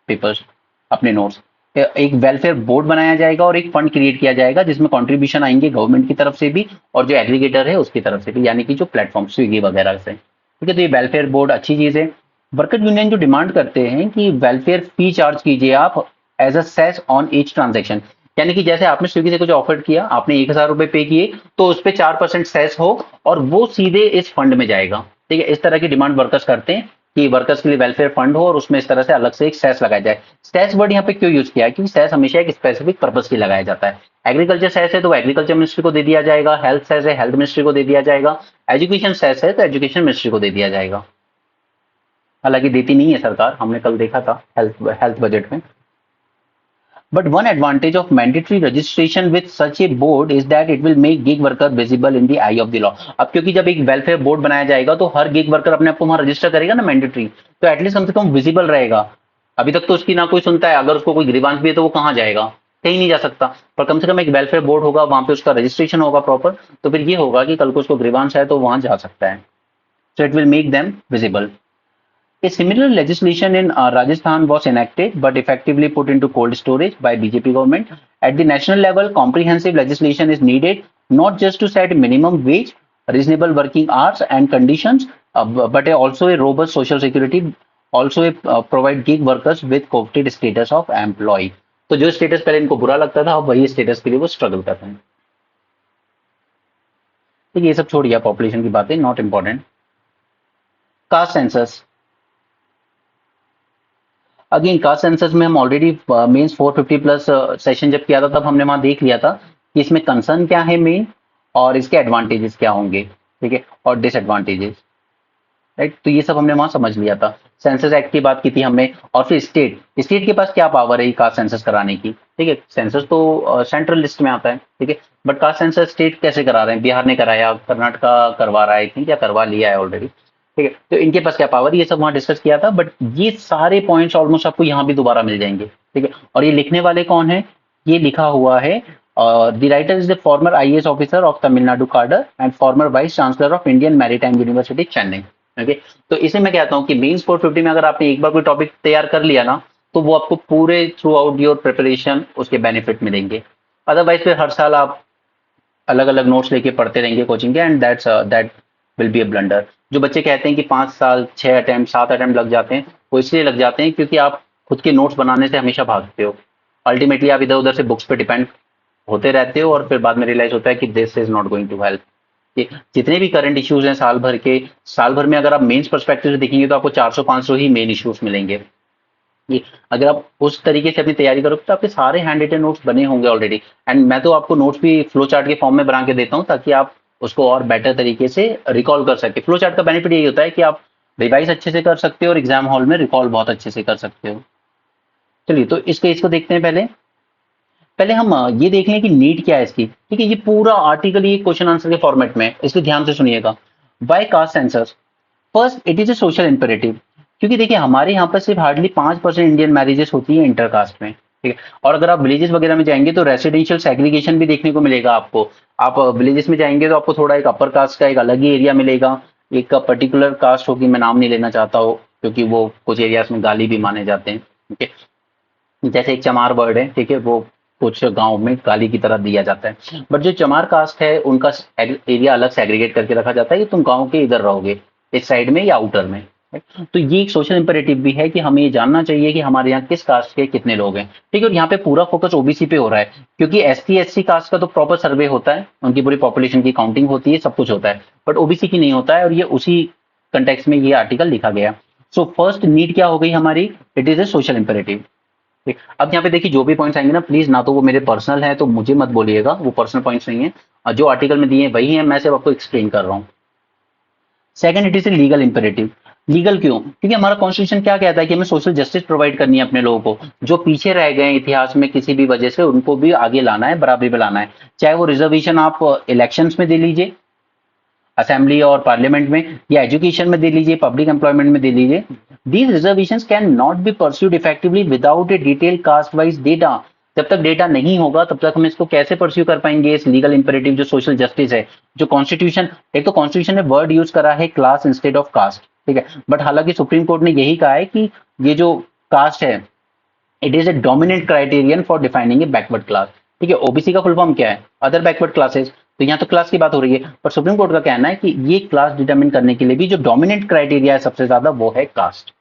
पेपर्स, अपने नोट्स। एक वेलफेयर बोर्ड बनाया जाएगा और एक फंड क्रिएट किया जाएगा जिसमें कंट्रीब्यूशन आएंगे गवर्नमेंट की तरफ से भी और जो एग्रीगेटर है उसकी तरफ से भी, यानी कि जो प्लेटफॉर्म स्विगी वगैरह से, ठीक है। तो ये वेलफेयर बोर्ड अच्छी चीज है। वर्कर यूनियन जो डिमांड करते हैं कि वेलफेयर फी चार्ज कीजिए आप as a cess on each transaction, यानी कि जैसे आपने स्विगी से कुछ ऑफर किया, आपने 1,000 रुपए पे किए, तो उस पर 4% सेस हो और वो सीधे इस फंड में जाएगा, ठीक है। इस तरह की डिमांड वर्कर्स करते हैं कि वर्कर्स के लिए वेलफेयर फंड हो और उसमें इस तरह से अलग से एक सेस लगाया जाए। सेस वर्ड यहाँ पे क्यों यूज किया है? क्योंकि सेस हमेशा एक स्पेसिफिक पर्पज के लिए लगाया जाता है। एग्रीकल्चर सेस है तो एग्रीकल्चर मिनिस्ट्री को दे दिया जाएगा, हेल्थ सेस है हेल्थ मिनिस्ट्री को दे दिया जाएगा, एजुकेशन सेस है तो एजुकेशन मिनिस्ट्री को दे दिया जाएगा। हालांकि देती नहीं है सरकार, हमने कल देखा था हेल्थ बजट में। But one advantage of mandatory registration with such a board is that it will make gig worker visible in the eye of the law। अब क्योंकि जब एक वेलफेयर बोर्ड बनाया जाएगा तो हर गिग वर्कर अपने आप को वहां रजिस्टर करेगा ना मैंडेटरी, तो एटलीस्ट कम से कम विजिबल रहेगा। अभी तक तो उसकी ना कोई सुनता है, अगर उसको कोई ग्रीवांस भी है तो वो कहाँ जाएगा? कहीं नहीं जा सकता, पर कम से कम एक वेलफेयर बोर्ड होगा, वहां पे उसका रजिस्ट्रेशन होगा प्रॉपर, तो फिर ये होगा कि कल को उसको ग्रीवांस है तो वहां जा सकता है। सो it will make them visible. A similar legislation in Rajasthan was enacted but effectively put into cold storage by BJP government. At the national level, comprehensive legislation is needed not just to set minimum wage, reasonable working hours and conditions, but also a robust social security, also provide gig workers with coveted status of employee. तो जो status पहले इनको बुरा लगता था, अब वही status के लिए वो स्ट्रगल कर रहे हैं। तो ये सब छोड़िए, पॉपुलेशन की बातें not important. Caste census, again caste census में हम ऑलरेडी मेंस 450 प्लस सेशन जब किया था तब हमने वहां देख लिया था कि इसमें कंसर्न क्या है मेन, और इसके एडवांटेजेस क्या होंगे, ठीक है, और डिसएडवांटेजेस, राइट। तो ये सब हमने वहां समझ लिया था। सेंसस एक्ट की बात की थी हमने, और फिर स्टेट, स्टेट के पास क्या पावर है कास्ट सेंसस कराने की, ठीक है। सेंसस तो सेंट्रल लिस्ट में आता है, ठीक है, बट कास्ट सेंसस स्टेट कैसे करा रहे हैं, बिहार ने कराया, कर्नाटका करवा रहा है, ठीक है, करवा लिया है ऑलरेडी, ठीक है। तो इनके पास क्या पावर, ये सब वहां डिस्कस किया था, बट ये सारे पॉइंट्स ऑलमोस्ट आपको यहाँ भी दोबारा मिल जाएंगे, ठीक है। और ये लिखने वाले कौन है, ये लिखा हुआ है the writer is the former IAS officer of Tamil Nadu cadre and former vice chancellor of Indian maritime university Chennai, okay. तो इसे मैं कहता हूँ कि मेंस 450 में अगर आपने एक बार कोई टॉपिक तैयार कर लिया ना, तो वो आपको पूरे थ्रू आउट योर प्रिपरेशन उसके बेनिफिट मिलेंगे। अदरवाइज फिर हर साल आप अलग अलग नोट्स लेके पढ़ते रहेंगे कोचिंग के, and that will be a blunder. जो बच्चे कहते हैं कि 5 साल 6 अटेम्प्ट 7 अटेम्प्ट लग जाते हैं, वो इसलिए लग जाते हैं क्योंकि आप खुद के नोट्स बनाने से हमेशा भागते हो। अल्टीमेटली आप इधर उधर से बुक्स पे डिपेंड होते रहते हो, और फिर बाद में रियलाइज होता है कि this is not going to help. जितने भी करंट इश्यूज हैं साल भर के, साल भर में अगर आप मेंस पर्सपेक्टिव से देखेंगे तो आपको 400-500 ही मेन इश्यूज मिलेंगे। ये अगर आप उस तरीके से अपनी तैयारी करोगे तो आपके सारे हैंड रिटन नोट्स बने होंगे ऑलरेडी, एंड मैं तो आपको नोट्स भी फ्लो चार्ट के फॉर्म में बना के देता हूँ ताकि आप उसको और बेटर तरीके से रिकॉल कर सके। फ्लो चार्ट का बेनिफिट यही होता है कि आप रिवाइज अच्छे से कर सकते हो और एग्जाम हॉल में रिकॉल बहुत अच्छे से कर सकते हो। चलिए, तो इस केस को देखते हैं। पहले पहले हम ये देख लें कि नीड क्या है इसकी, ठीक है। ये पूरा आर्टिकल ये क्वेश्चन आंसर के फॉर्मेट में है, इसलिए ध्यान से सुनिएगा। By caste census, first it is a social imperative, क्योंकि देखिए हमारे यहाँ पर सिर्फ हार्डली 5% इंडियन मैरिजेस होती है इंटरकास्ट में, ठीक है। और अगर आप विलेजेस वगैरह में जाएंगे तो रेसिडेंशियल सेग्रीगेशन भी देखने को मिलेगा आपको। आप विलेजेस में जाएंगे तो आपको थोड़ा एक अपर कास्ट का एक अलग ही एरिया मिलेगा, एक पर्टिकुलर कास्ट होगी, मैं नाम नहीं लेना चाहता हूँ क्योंकि वो कुछ एरियाज में गाली भी माने जाते हैं, ठीक है। जैसे एक चमार वर्ड है, ठीक है, वो कुछ गांव में गाली की तरह दिया जाता है, बट जो चमार कास्ट है उनका एरिया अलग सेग्रीगेट करके रखा जाता है कि तुम गांव के इधर रहोगे, इस साइड में या आउटर में। तो ये एक सोशल इंपेरेटिव भी है कि हमें ये जानना चाहिए कि हमारे यहाँ किस कास्ट के कितने लोग हैं, ठीक है। और यहाँ पे पूरा फोकस ओबीसी पे हो रहा है क्योंकि एसटी एससी कास्ट का तो प्रॉपर सर्वे होता है, उनकी पूरी पॉपुलेशन की काउंटिंग होती है, सब कुछ होता है, बट ओबीसी की नहीं होता है, और ये उसी कंटेक्स्ट में ये आर्टिकल लिखा गया। सो फर्स्ट नीड क्या हो गई हमारी, it is a social imperative. ठीक, अब यहाँ पे देखिए जो भी पॉइंट्स आएंगे ना, प्लीज ना तो वो मेरे पर्सनल है तो मुझे मत बोलिएगा, वो पर्सनल पॉइंट्स नहीं है, और जो आर्टिकल में दिए हैं वही है, मैं सिर्फ आपको एक्सप्लेन कर रहा हूँ। Second, it is a legal imperative. Legal क्यों, क्योंकि हमारा कॉन्स्टिट्यूशन क्या कहता है कि हमें सोशल जस्टिस प्रोवाइड करनी है अपने लोगों को, जो पीछे रह गए हैं इतिहास में किसी भी वजह से उनको भी आगे लाना है, बराबरी पे लाना है। चाहे वो रिजर्वेशन आप इलेक्शंस में दे लीजिए, असेंबली और पार्लियामेंट में, या एजुकेशन में दे लीजिए, पब्लिक एम्प्लॉयमेंट में दे लीजिए। These reservations can not be pursued effectively without a detail caste wise data. जब तक डेटा नहीं होगा तब तक हम इसको कैसे परस्यू कर पाएंगे, इस लीगल इंपेरेटिव जो सोशल जस्टिस है, जो कॉन्स्टिट्यूशन, एक तो कॉन्स्टिट्यूशन ने वर्ड यूज करा है क्लास इंस्टेड ऑफ कास्ट, ठीक है, बट हालांकि सुप्रीम कोर्ट ने यही कहा है कि ये जो कास्ट है it is A dominant criterion for defining A backward class, ठीक है। ओबीसी का फुल फॉर्म क्या है, अदर बैकवर्ड क्लासेस, तो यहाँ तो क्लास की बात हो रही है, पर सुप्रीम कोर्ट का कहना है कि ये क्लास डिटरमिन करने के लिए भी जो डोमिनेंट क्राइटेरिया है सबसे ज्यादा वो है कास्ट।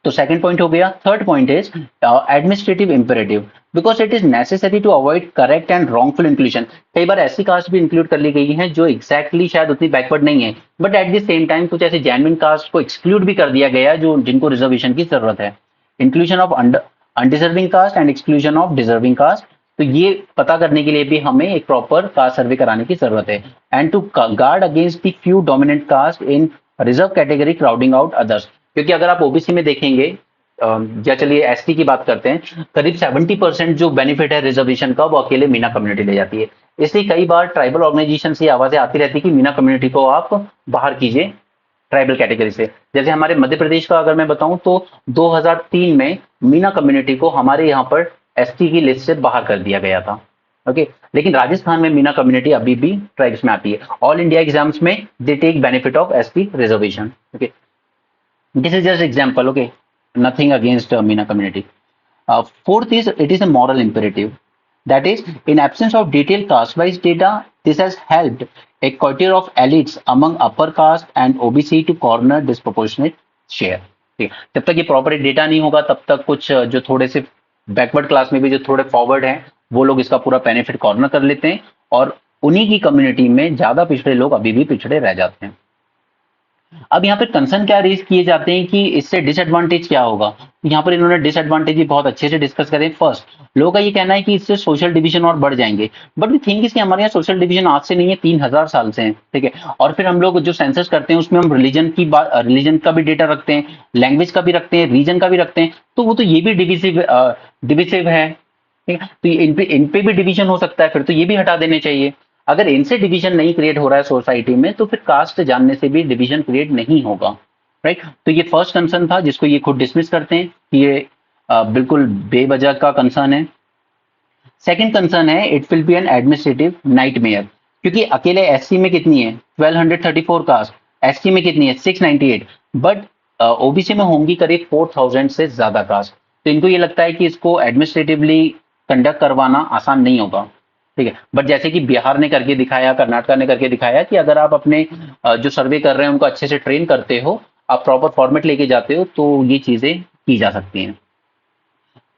तो सेकंड पॉइंट हो गया। Third point is administrative imperative, because it is necessary to avoid correct and wrongful inclusion. कई बार ऐसी कास्ट भी इंक्लूड कर ली गई है जो एग्जैक्टली शायद उतनी बैकवर्ड नहीं है, but at the same time कुछ ऐसे जेन्युइन कास्ट को एक्सक्लूड भी कर दिया गया है जो जिनको रिजर्वेशन की जरूरत है। Inclusion of undeserving caste and exclusion of deserving caste, तो ये पता करने के लिए भी हमें एक प्रॉपर कास्ट सर्वे कराने की जरूरत है। And to guard against the few dominant caste in reserve category crowding out others, क्योंकि अगर आप ओबीसी में देखेंगे, या चलिए एसटी की बात करते हैं, करीब 70% जो बेनिफिट है रिजर्वेशन का वो अकेले मीना कम्युनिटी ले जाती है। इसलिए कई बार ट्राइबल ऑर्गेनाइजेशन से आवाजें आती रहती है कि मीना कम्युनिटी को आप बाहर कीजिए ट्राइबल कैटेगरी से। जैसे हमारे मध्य प्रदेश का अगर मैं बताऊं तो 2003 में मीना कम्युनिटी को हमारे यहाँ पर एसटी की लिस्ट से बाहर कर दिया गया था। ओके, लेकिन राजस्थान में मीना कम्युनिटी अभी भी ट्राइब्स में आती है। ऑल इंडिया एग्जाम्स में they take benefit of ST reservation. Okay, this is just example. Okay, nothing against Meena community. Fourth is it is a moral imperative. That is, in absence of detailed caste-wise data, this has helped a quarter of elites among upper caste and OBC to corner disproportionate share. ठीक है, जब तक ये proper data नहीं होगा तब तक कुछ जो थोड़े से बैकवर्ड क्लास में भी जो थोड़े फॉरवर्ड हैं वो लोग इसका पूरा बेनिफिट कॉर्नर कर लेते हैं और उन्हीं की कम्युनिटी में ज्यादा पिछड़े लोग अभी भी पिछड़े रह जाते हैं। अब यहाँ पे कंसर्न क्या रेज किए जाते हैं कि इससे डिसएडवांटेज क्या होगा। यहाँ पर इन्होंने डिसएडवांटेज भी बहुत अच्छे से डिस्कस करें। फर्स्ट, लोगों का ये कहना है कि इससे सोशल डिवीजन और बढ़ जाएंगे, बट द थिंग इज कि हमारे यहाँ सोशल डिवीजन आज से नहीं है, 3000 साल से है। ठीक है, और फिर हम लोग जो सेंसस करते हैं उसमें हम रिलीजन का भी डेटा रखते हैं, लैंग्वेज का भी रखते हैं, रीजन का भी रखते हैं, तो वो तो ये भी डिविसिव है। ठीक है, तो इन पे भी डिवीजन हो सकता है, फिर तो ये भी हटा देने चाहिए। अगर इनसे डिवीजन नहीं क्रिएट हो रहा है सोसाइटी में तो फिर कास्ट जानने से भी डिवीजन क्रिएट नहीं होगा। राइट, तो ये फर्स्ट कंसर्न था जिसको ये खुद डिसमिस करते हैं कि ये बिल्कुल बेवजह का कंसर्न है। सेकंड कंसर्न है it will be N administrative nightmare, क्योंकि अकेले एससी में कितनी है 1234 कास्ट, एसटी में कितनी है 698, बट ओबीसी में होंगी करीब 4000 से ज्यादा कास्ट। तो इनको ये लगता है कि इसको एडमिनिस्ट्रेटिवली कंडक्ट करवाना आसान नहीं होगा। ठीक है, बट जैसे कि बिहार ने करके दिखाया, कर्नाटका ने करके दिखाया कि अगर आप अपने जो सर्वे कर रहे हैं उनको अच्छे से ट्रेन करते हो, आप प्रॉपर फॉर्मेट लेके जाते हो तो ये चीजें की जा सकती हैं।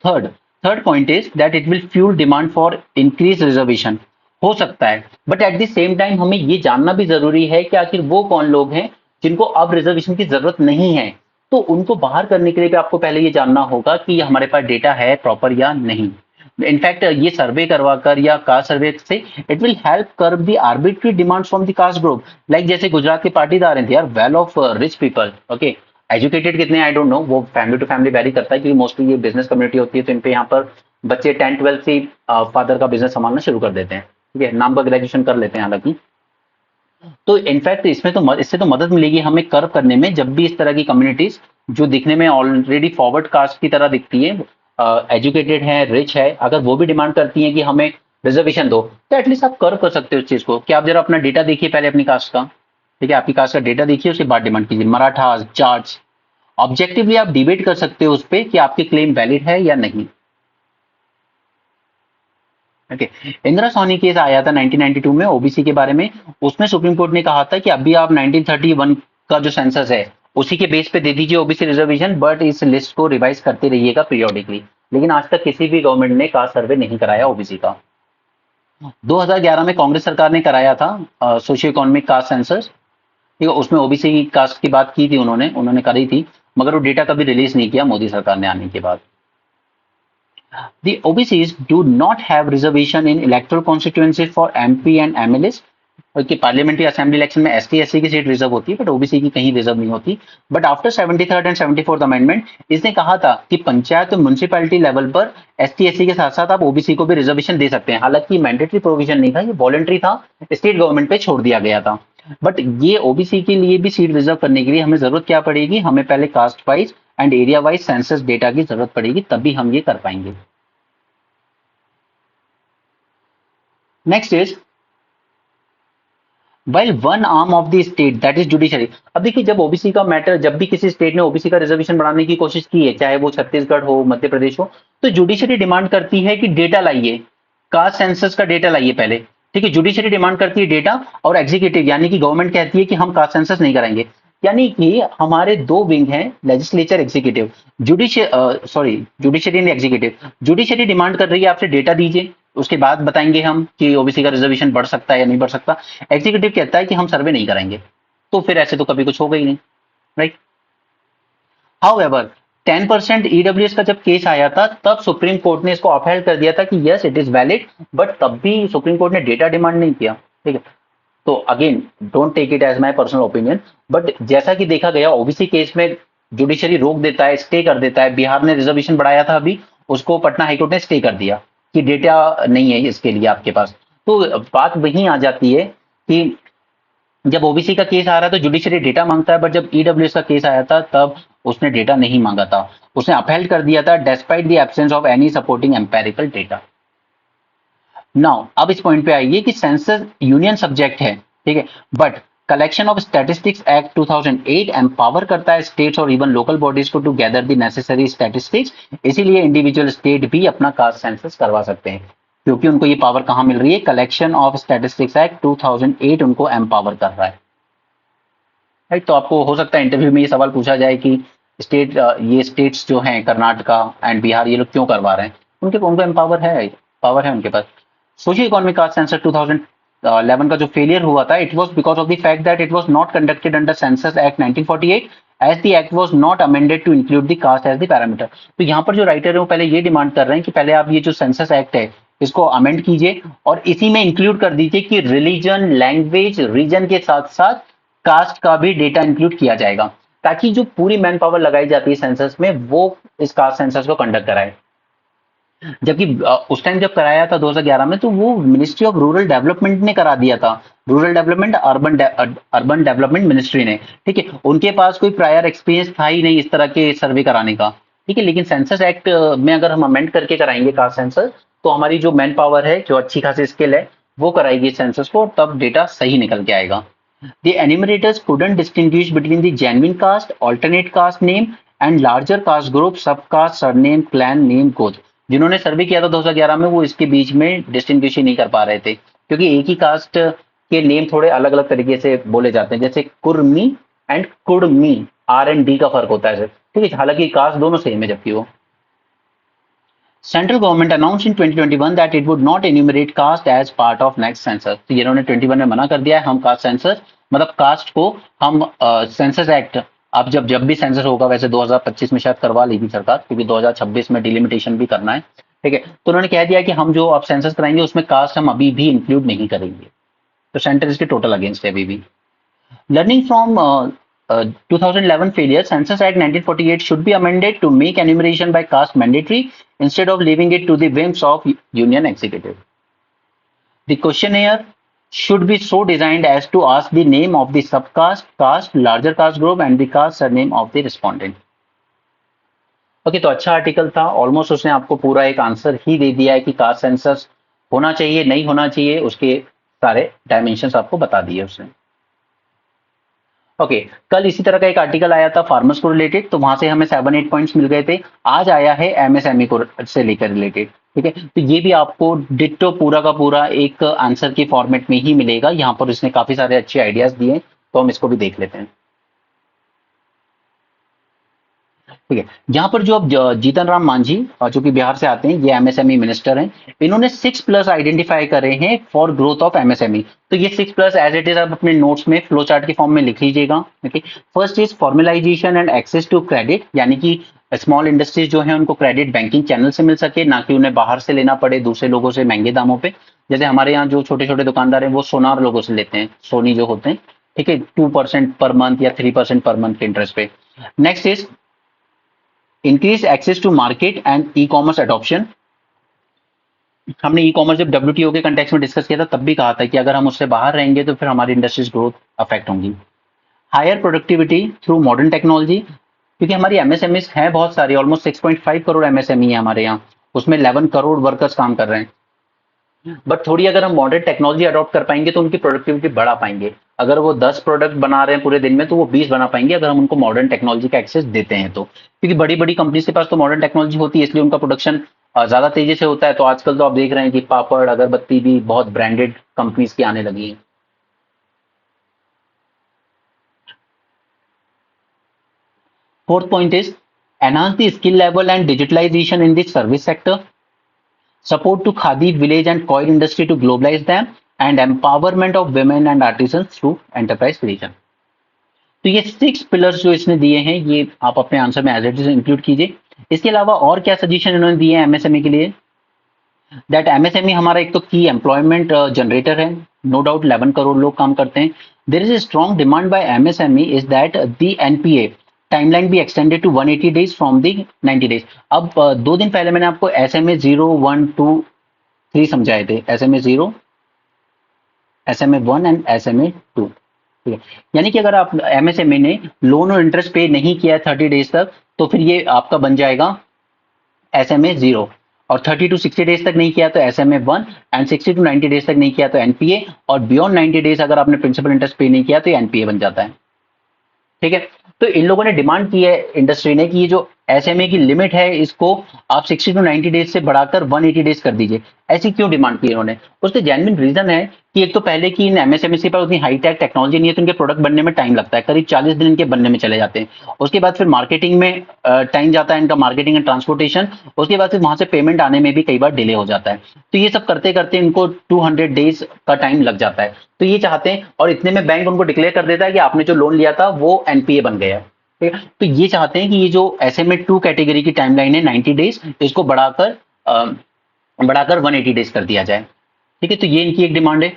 Third third point is that it will fuel demand for increase reservation. हो सकता है, but at the same time हमें ये जानना भी जरूरी है कि आखिर वो कौन लोग हैं जिनको अब रिजर्वेशन की जरूरत नहीं है। तो उनको बाहर करने के लिए भी आपको पहले ये जानना होगा कि हमारे पास डेटा है प्रॉपर या नहीं। इनफैक्ट ये सर्वे करवा कर या कास्ट सर्वे से it will help curb the arbitrary demands from the caste group. Like जैसे गुजरात के पाटीदार हैं, they are well off rich people. Okay, educated कितने आई डोंट नो, वो फैमिली टू फैमिली वेरी करता है क्योंकि मोस्टली ये बिजनेस कम्युनिटी होती है, तो इन पे यहाँ पर बच्चे 10-12 से फादर का बिजनेस संभालना शुरू कर देते हैं। ठीक है, नाम का ग्रेजुएशन कर लेते हैं हालांकि। तो इनफैक्ट इसमें तो इससे तो मदद मिलेगी हमें कर्व करने में, जब भी इस तरह की कम्युनिटीज जो दिखने में ऑलरेडी फॉरवर्ड कास्ट की तरह दिखती है, एजुकेटेड है, रिच है, अगर वो भी डिमांड करती है कि हमें रिजर्वेशन दो, तो एटलीस्ट आप कर्व कर सकते हो उस चीज को कि आप जरा अपना डेटा देखिए पहले अपनी कास्ट का। ठीक है, आपकी कास्ट का डेटा देखिए उसके बाद डिमांड कीजिए। मराठा जाट्स ऑब्जेक्टिवली आप डिबेट कर सकते हो उस पर कि आपकी क्लेम वैलिड है या नहीं। ओके, इंदिरा सोनी केस आया था 1992 में ओबीसी के बारे में। उसमें सुप्रीम कोर्ट ने कहा था कि अभी आप 1931 का जो सेंसस है उसी के बेस पे दे दीजिए ओबीसी रिजर्वेशन, बट इस लिस्ट को रिवाइज करते रहिएगा पीरियोडिकली। लेकिन आज तक किसी भी गवर्नमेंट ने कास्ट सर्वे नहीं कराया ओबीसी का। 2011 में कांग्रेस सरकार ने कराया था सोशियो इकोनॉमिक कास्ट सेंसस। ठीक है, उसमें ओबीसी कास्ट की बात की थी, उन्होंने करी थी, मगर वो डेटा कभी रिलीज नहीं किया मोदी सरकार ने आने के बाद। The OBCs do not have reservation in electoral constituencies for MP and MLAs। कि पार्लियामेंट्री असेंबली इलेक्शन में एसटी एससी की सीट रिजर्व होती है बट ओबीसी की कहीं रिजर्व नहीं होती। But after 73rd and 74th amendment इसने कहा था कि पंचायत और म्युनिसिपैलिटी लेवल पर एसटी एससी के साथ साथ आप ओबीसी को भी रिजर्वेशन दे सकते हैं। हालांकि मैंडेटरी प्रोविजन नहीं था, ये वॉलंटरी था, स्टेट गवर्नमेंट पे छोड़ दिया गया था। बट ये ओबीसी के लिए भी सीट रिजर्व करने के लिए हमें जरूरत क्या पड़ेगी, हमें पहले caste wise and area wise census data की जरूरत पड़ेगी, तभी हम ये कर पाएंगे। Next is while one arm of the state that is judiciary. अब देखिए, जब ओबीसी का मैटर, जब भी किसी स्टेट ने ओबीसी का रिजर्वेशन बढ़ाने की कोशिश की है, चाहे वो छत्तीसगढ़ हो, मध्य प्रदेश हो, तो जुडिशरी डिमांड करती है कि डेटा लाइए, कास्ट सेंसस का डेटा लाइए पहले। ठीक है, जुडिशरी डिमांड करती है डेटा और एग्जीक्यूटिव यानी कि गवर्नमेंट कहती है कि हम कास्ट सेंसस नहीं कराएंगे। यानी कि हमारे दो विंग हैं, legislature executive. Judiciary and executive. Judiciary demand कर रही है आपसे डेटा दीजिए, उसके बाद बताएंगे हम कि ओबीसी का रिजर्वेशन बढ़ सकता है या नहीं बढ़ सकता। एग्जीक्यूटिव कहता है कि हम सर्वे नहीं कराएंगे, तो फिर ऐसे तो कभी कुछ होगा ही नहीं। राइट, हाउएवर 10% ईडब्ल्यूएस का जब केस आया था तब सुप्रीम कोर्ट ने इसको अपहेल्ड कर दिया था कि yes it is valid, but तब भी सुप्रीम कोर्ट ने डेटा डिमांड नहीं किया। ठीक है, तो again don't take it as my personal opinion, but जैसा कि देखा गया ओबीसी केस में जुडिशरी रोक देता है, स्टे कर देता है। बिहार ने रिजर्वेशन बढ़ाया था अभी, उसको पटना हाईकोर्ट ने स्टे कर दिया कि डेटा नहीं है इसके लिए आपके पास। तो बात वहीं आ जाती है कि जब ओबीसी का केस आ रहा है तो जुडिशरी डेटा मांगता है, बट जब ईडब्ल्यूएस का केस आया था तब उसने डेटा नहीं मांगा था, उसने अपहेल्ड कर दिया था despite the absence of any supporting empirical data. Now अब इस पॉइंट पे आइए कि सेंसस यूनियन सब्जेक्ट है, ठीक है, but collection of statistics act 2008 empower करता है स्टेट्स और इवन लोकल बॉडीज को to gather the necessary statistics. इसीलिए इंडिविजुअल स्टेट भी अपना कास्ट सेंसस करवा सकते हैं, क्योंकि उनको ये पावर कहां मिल रही है, कलेक्शन ऑफ स्टैटिस्टिक्स एक्ट 2008 उनको एम्पावर कर रहा है। राइट, तो आपको हो सकता है इंटरव्यू में ये सवाल पूछा जाए कि ये स्टेट्स जो हैं कर्नाटका एंड बिहार, ये लोग क्यों करवा रहे हैं, उनके उनको एम्पावर है, पावर है उनके पास। सोशियो इकोनॉमिक कास्ट सेंसस 2011 का जो फेलियर हुआ था, it was because of the fact that it was not conducted under census act 1948 as the act was not amended to include the caste as the parameter. तो यहाँ पर जो writer है वो पहले ये डिमांड कर रहे हैं कि पहले आप ये जो सेंसस एक्ट है इसको अमेंड कीजिए और इसी में इंक्लूड कर दीजिए कि रिलीजन, लैंग्वेज, रीजन के साथ साथ कास्ट का भी डेटा इंक्लूड किया जाएगा, ताकि जो पूरी मैन पावर लगाई जाती है सेंसस में वो इस कास्ट सेंसस को कंडक्ट कराए। जबकि उस टाइम जब कराया था 2011 में, तो वो मिनिस्ट्री ऑफ रूरल डेवलपमेंट ने करा दिया था, rural development urban development ministry ने, ठीक है, उनके पास कोई प्रायर एक्सपीरियंस था ही नहीं इस तरह के सर्वे कराने का, ठीक है। लेकिन सेंसस एक्ट में अगर हम अमेंड करके कराएंगे कास्ट सेंसस, तो हमारी जो मैन पावर है, जो अच्छी खासी स्किल है, वो कराएगी सेंसस को, तब डेटा सही निकल के आएगा। The enumerators couldn't distinguish between the genuine caste, alternate caste name, and larger caste group, subcaste, surname, clan name, गोत्र। जिन्होंने सर्वे किया था 2011 में, वो इसके बीच में डिस्टिंग्विश ही नहीं कर पा रहे थे, क्योंकि एक ही कास्ट के नेम थोड़े अलग अलग तरीके से बोले जाते हैं, जैसे Kurmi and Kurmi, R and D का फर्क होता है, ठीक है, हालांकि कास्ट दोनों सेम है जबकि वो। Central government announce in 2021 that it would not enumerate caste as part of next census. तो इन्होंने 21 में मना कर दिया है, हम कास्ट सेंसस मतलब कास्ट को हम सेंसस एक्ट, अब जब भी सेंसस होगा, वैसे 2025 में शायद करवा लेगी सरकार, क्योंकि 2026 में डिलिमिटेशन भी करना है, ठीक है, तो उन्होंने कह दिया कि हम जो अब सेंसस कराएंगे उसमें कास्ट हम अभी भी इंक्लूड नहीं करेंगे। तो सेंटर इसके टोटल अगेंस्ट है अभी भी। Learning from 2011 failure, Census Act 1948 should be amended to make enumeration by caste mandatory instead of leaving it to the whims of union executive. The questionnaire should be so designed as to ask the name of the subcaste, caste, larger caste group, and the caste surname of the respondent. Okay, तो अच्छा article था, almost उसने आपको पूरा एक answer ही दे दिया है कि कास्ट सेंसस होना चाहिए नहीं होना चाहिए, उसके सारे डायमेंशंस आपको बता दिए उसने। ओके, कल इसी तरह का एक आर्टिकल आया था फार्मर्स को रिलेटेड, तो वहां से हमें 7-8 पॉइंट्स मिल गए थे। आज आया है एमएसएमई को से लेकर रिलेटेड, ठीक है, तो ये भी आपको डिट्टो पूरा का पूरा एक आंसर की फॉर्मेट में ही मिलेगा। यहाँ पर इसने काफी सारे अच्छे आइडियाज दिए, तो हम इसको भी देख लेते हैं, ठीक है। यहाँ पर जो अब जीतन राम मांझी जो कि बिहार से आते हैं, ये एमएसएमई मिनिस्टर हैं, इन्होंने 6+ आइडेंटिफाई करे हैं फॉर ग्रोथ ऑफ एमएसएमई। तो ये 6+ एज इट इज आप अपने नोट्स में फ्लो चार्ट के फॉर्म में लिख लीजिएगा, okay. First is formalisation and access to credit, यानी कि स्मॉल इंडस्ट्रीज जो है उनको क्रेडिट बैंकिंग चैनल से मिल सके, ना कि उन्हें बाहर से लेना पड़े दूसरे लोगों से महंगे दामों पे। जैसे हमारे यहाँ जो छोटे छोटे दुकानदार हैं वो सोनार लोगों से लेते हैं, सोनी जो होते हैं, ठीक है, 2% पर मंथ या 3% पर मंथ के इंटरेस्ट पे। Next is increase access to market and e commerce adoption. हमने ई कॉमर्स जब डब्ल्यूटीओ के कंटेक्स्ट में डिस्कस किया था, तब भी कहा था कि अगर हम उससे बाहर रहेंगे तो फिर हमारी इंडस्ट्रीज ग्रोथ अफेक्ट होंगी। Higher productivity through modern technology, क्योंकि हमारी एमएसएमई है बहुत सारी, ऑलमोस्ट 6.5 करोड़ एमएसएमई है हमारे यहाँ, उसमें 11 करोड़ वर्कर्स काम कर रहे हैं। बट थोड़ी अगर हम मॉडर्न टेक्नोलॉजी अडॉप्ट कर पाएंगे तो उनकी प्रोडक्टिविटी बढ़ा पाएंगे। अगर वो 10 प्रोडक्ट बना रहे हैं पूरे दिन में, तो वो 20 बना पाएंगे अगर हम उनको मॉडर्न टेक्नोलॉजी का एक्सेस देते हैं तो, क्योंकि बड़ी बड़ी कंपनीज के पास तो मॉडर्न टेक्नोलॉजी होती है, इसलिए उनका प्रोडक्शन ज्यादा तेजी से होता है। तो आजकल तो आप देख रहे हैं कि पापड़, अगरबत्ती भी बहुत ब्रांडेड कंपनीज की आने लगी है। Fourth point is enhance the skill level and digitalisation in the service sector, support to khadi village and coir industry to globalize them, and empowerment of women and artisans through enterprise creation। तो ये 6 pillars जो इसने दिए हैं, ये आप अपने answer में एज इट इज इंक्लूड कीजिए। इसके अलावा और क्या सजेशन इन्होंने दिए हैं एमएसएमई के लिए, दैट एमएसएमई हमारा एक तो की एम्प्लॉयमेंट जनरेटर है, नो डाउट 11 करोड़ लोग काम करते हैं। There is a strong demand by MSME is that the NPA timeline भी extended to 180 days from the 90 days. अब 2 दिन पहले मैंने आपको एसएमए 0, 1, 2, 3 समझाए थे, एसएमए 0, एसएमए 1 एंड एसएमए 2, ठीक है, यानी कि अगर आप एमएसएमई ने लोन और इंटरेस्ट पे नहीं किया है 30 डेज तक, तो फिर ये आपका बन जाएगा एसएमए जीरो। और 30 to 60 डेज तक नहीं किया तो SMA one, and 60 to 90 days तक नहीं किया तो एनपीए, और बियॉन्ड 90 डेज अगर आपने प्रिंसिपल इंटरेस्ट पे नहीं किया तो एनपीए बन जाता है। ठीक है, तो इन लोगों ने डिमांड की है इंडस्ट्री ने कि ये जो एसएमए की लिमिट है इसको आप 60 to 90 डेज से बढ़ाकर 180 डेज कर दीजिए। ऐसी क्यों डिमांड की इन्होंने? उसके जेन्युइन रीजन है कि एक तो पहले की इन एमएसएमई पर उतनी हाईटेक टेक्नोलॉजी नहीं है, तो इनके प्रोडक्ट बनने में टाइम लगता है, करीब 40 दिन इनके बनने में चले जाते हैं। उसके बाद फिर मार्केटिंग में टाइम जाता है इनका, मार्केटिंग एंड ट्रांसपोर्टेशन। उसके बाद फिर वहां से पेमेंट आने में भी कई बार डिले हो जाता है। तो ये सब करते करते इनको 200 डेज का टाइम लग जाता है। तो ये चाहते हैं, और इतने में बैंक उनको डिक्लेयर कर देता है कि आपने जो लोन लिया था वो एनपीए बन गया है। ठीक है, तो ये चाहते हैं कि ये जो एसएमए टू कैटेगरी की टाइमलाइन है 90 डेज, इसको बढ़ाकर 180 डेज कर दिया जाए। ठीक है, तो ये इनकी एक डिमांड है,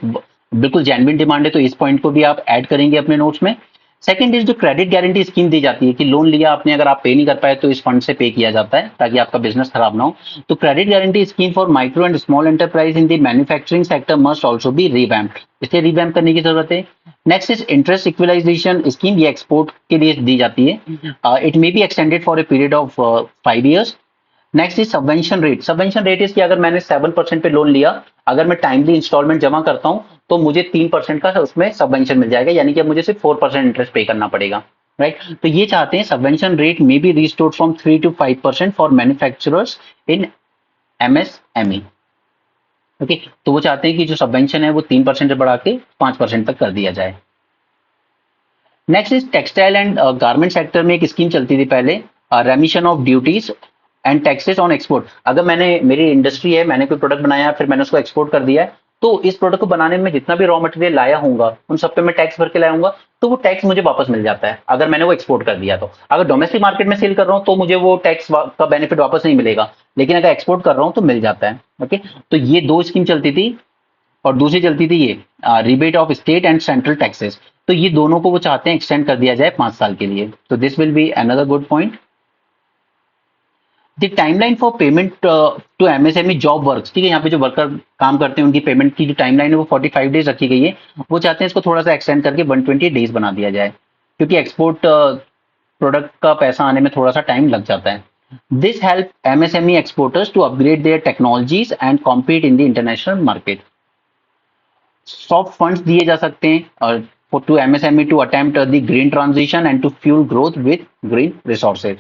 बिल्कुल जेन्युइन डिमांड है, तो इस पॉइंट को भी आप ऐड करेंगे अपने नोट्स में। सेकंड इज जो क्रेडिट गारंटी स्कीम दी जाती है कि लोन लिया आपने, अगर आप पे नहीं कर पाए तो इस फंड से पे किया जाता है ताकि आपका बिजनेस खराब ना हो। तो credit guarantee scheme for micro and small enterprise in the manufacturing sector must also be revamped, इसे रिवैम्प करने की जरूरत है। Next is interest equalisation scheme, ये एक्सपोर्ट के लिए दी जाती है। It may be extended for a period of 5 years। Next is subvention rate, subvention rate is कि अगर मैंने 7% पे लोन लिया, अगर मैं टाइमली इंस्टॉलमेंट जमा करता हूं तो मुझे 3% का उसमें सबवेंशन मिल जाएगा, यानी कि अब मुझे सिर्फ 4% इंटरेस्ट पे करना पड़ेगा। राइट, तो ये चाहते हैं subvention rate may be restored from 3 to 5% for manufacturers in MSME. Okay, तो वो चाहते हैं कि जो सबवेंशन है वो 3% से बढ़ा के 5% तक कर दिया जाए। Next is textile and garment sector में एक स्कीम चलती थी पहले, रेमिशन of duties and taxes on export. अगर मैंने, मेरी इंडस्ट्री है, मैंने कोई प्रोडक्ट बनाया फिर मैंने उसको एक्सपोर्ट कर दिया है, तो इस प्रोडक्ट को बनाने में जितना भी रॉ मटेरियल लाया होऊंगा उन सब पे मैं टैक्स भर के लाया हूंगा, तो वो टैक्स मुझे वापस मिल जाता है अगर मैंने वो एक्सपोर्ट कर दिया तो। अगर डोमेस्टिक मार्केट में सेल कर रहा हूँ तो मुझे वो टैक्स का बेनिफिट वापस नहीं मिलेगा, लेकिन अगर एक्सपोर्ट कर रहा हूँ तो मिल जाता है। ओके, तो ये दो स्कीम चलती थी। और दूसरी चलती थी ये rebate of state and central taxes, तो ये दोनों को वो चाहते हैं एक्सटेंड कर दिया जाए 5 साल के लिए। तो this will be another good point. The timeline for payment to MSME job work, ठीक है, यहाँ पे जो वर्कर काम करते हैं उनकी पेमेंट की जो टाइमलाइन है वो 45 डेज रखी गई है। वो चाहते हैं इसको थोड़ा सा एक्सटेंड करके 120 डेज बना दिया जाए, क्योंकि एक्सपोर्ट प्रोडक्ट का पैसा आने में थोड़ा सा टाइम लग जाता है। This help MSME exporters to upgrade their technologies and compete in the international market. Soft funds दिए जा सकते हैं और to MSME to attempt the green transition and to fuel growth with green resources.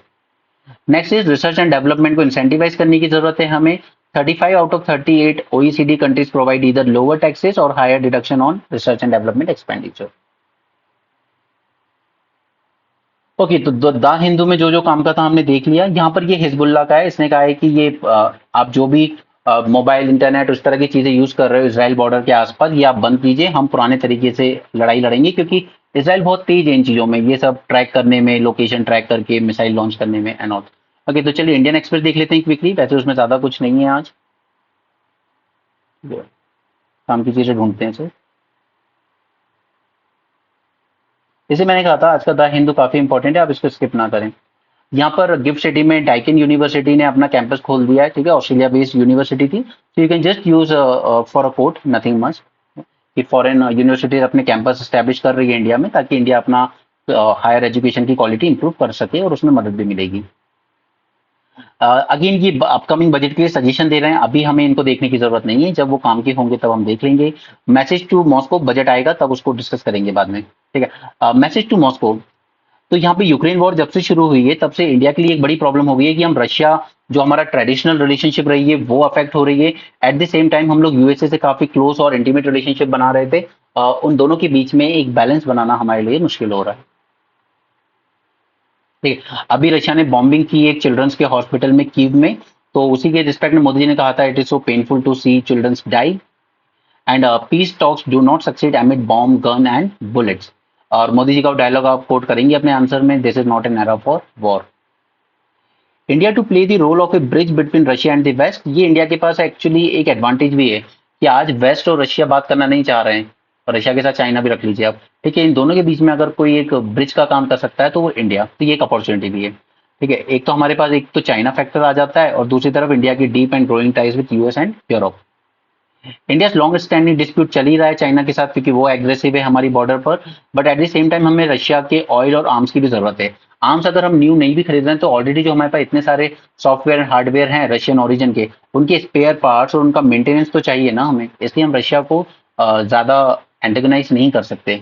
Next is research and development को incentivise करने की जरूरत है हमें। 35 out of 38 OECD countries provide either lower taxes और higher deduction on research and development expenditure. Okay, तो the Hindu में जो जो काम का था हमने देख लिया। यहाँ पर ये हिजबुल्ला का है, इसने कहा है कि ये आप जो भी मोबाइल इंटरनेट उस तरह की चीजें यूज कर रहे हो इसराइल बॉर्डर के आसपास, ये आप बंद कीजिए, हम पुराने तरीके से लड़ाई लड़ेंगे, क्योंकि इसराइल बहुत तेज है इन चीजों में, ये सब ट्रैक करने में, लोकेशन ट्रैक करके मिसाइल लॉन्च करने में एंड ऑल। ओके, तो चलिए इंडियन एक्सप्रेस देख लेते हैं क्विकली, वैसे उसमें ज्यादा कुछ नहीं है आज, काम की चीजें ढूंढते हैं सर। जैसे मैंने कहा था आज का द हिंदू काफी इंपॉर्टेंट है, आप इसको स्किप ना करें। यहाँ पर गिफ्ट सिटी में डाइकिन यूनिवर्सिटी ने अपना कैंपस खोल दिया है, ठीक है, ऑस्ट्रेलिया बेस्ड यूनिवर्सिटी थी, तो you can just use for a quote, nothing much, कि फॉरेन यूनिवर्सिटीज अपने कैंपस स्टैब्लिश कर रही है इंडिया में, ताकि इंडिया अपना हायर एजुकेशन की क्वालिटी इंप्रूव कर सके और उसमें मदद भी मिलेगी। अगेन ये अपकमिंग बजट के लिए सजेशन दे रहे हैं, अभी हमें इनको देखने की जरूरत नहीं है, जब वो काम के होंगे तब हम देख लेंगे। मैसेज टू मॉस्को, बजट आएगा तब उसको डिस्कस करेंगे बाद में, ठीक है। मैसेज टू मॉस्को, तो यहाँ पे यूक्रेन वॉर जब से शुरू हुई है तब से इंडिया के लिए एक बड़ी प्रॉब्लम हो गई है कि हम रशिया, जो हमारा ट्रेडिशनल रिलेशनशिप रही है वो अफेक्ट हो रही है। एट द सेम टाइम हम लोग यूएसए से काफी क्लोज और इंटीमेट रिलेशनशिप बना रहे थे, उन दोनों के बीच में एक बैलेंस बनाना हमारे लिए मुश्किल हो रहा है। ठीक है, अभी रशिया ने बॉम्बिंग की एक चिल्ड्रंस के हॉस्पिटल में कीव में, तो उसी के रिस्पेक्ट में मोदी जी ने कहा था it is so painful to see childrens die and peace talks do not succeed amid bomb gun and bullets. और मोदी जी का डायलॉग आप कोट करेंगे अपने आंसर में, this is not an era for war. India to play the role of a bridge between Russia and the West, ये India के पास actually एक एडवांटेज भी है कि आज वेस्ट और रशिया बात करना नहीं चाह रहे हैं, और रशिया के साथ चाइना भी रख लीजिए आप, ठीक है, इन दोनों के बीच में अगर कोई एक ब्रिज का काम कर सकता है तो वो इंडिया, तो ये एक अपॉर्चुनिटी भी है। ठीक है, एक तो हमारे पास एक तो चाइना फैक्टर आ जाता है और दूसरी तरफ इंडिया की deep and growing ties with US and Europe. India long standing dispute चल ही रहा है चाइना के साथ, क्योंकि वो एग्रेसिव है हमारी बॉर्डर पर। But at the same time हमें रशिया के ऑयल और आर्म्स की भी जरूरत है। आर्म्स अगर हम न्यू नहीं भी खरीद रहे हैं, तो ऑलरेडी जो हमारे पास इतने सारे सॉफ्टवेयर एंड हार्डवेयर हैं रशियन ओरिजिन के, उनके स्पेयर पार्ट्स और उनका मेंटेनेंस तो चाहिए ना हमें, इसलिए हम रशिया को ज्यादा एंटेगोनाइज नहीं कर सकते।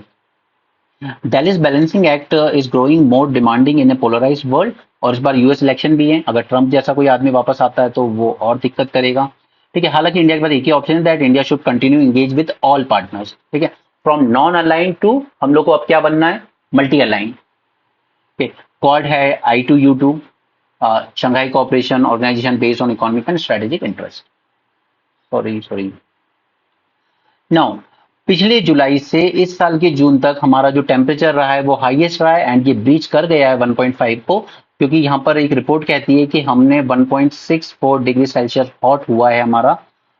Dallas balancing act is growing more demanding in a polarised world. और इस बार यूएस इलेक्शन भी है, अगर ट्रम्प जैसा कोई आदमी वापस आता है तो वो और दिक्कत करेगा। ठीक है, हालांकि इंडिया के पास एक ही ऑप्शन है, that India should continue engage with all partners. ठीक है, फ्रॉम नॉन अलाइन टू हम लोग को अब क्या बनना है, मल्टी अलाइन। क्वाड है, I2U2, Shanghai cooperation organisation based on economic and strategic interest. Sorry sorry. Now, पिछले जुलाई से इस साल के जून तक हमारा जो टेम्परेचर रहा है वो हाईएस्ट रहा है, एंड ये ब्रीच कर गया है 1.5 को, क्योंकि यहाँ पर एक रिपोर्ट कहती है कि हमने 1.64 डिग्री सेल्सियस हॉट हुआ है हमारा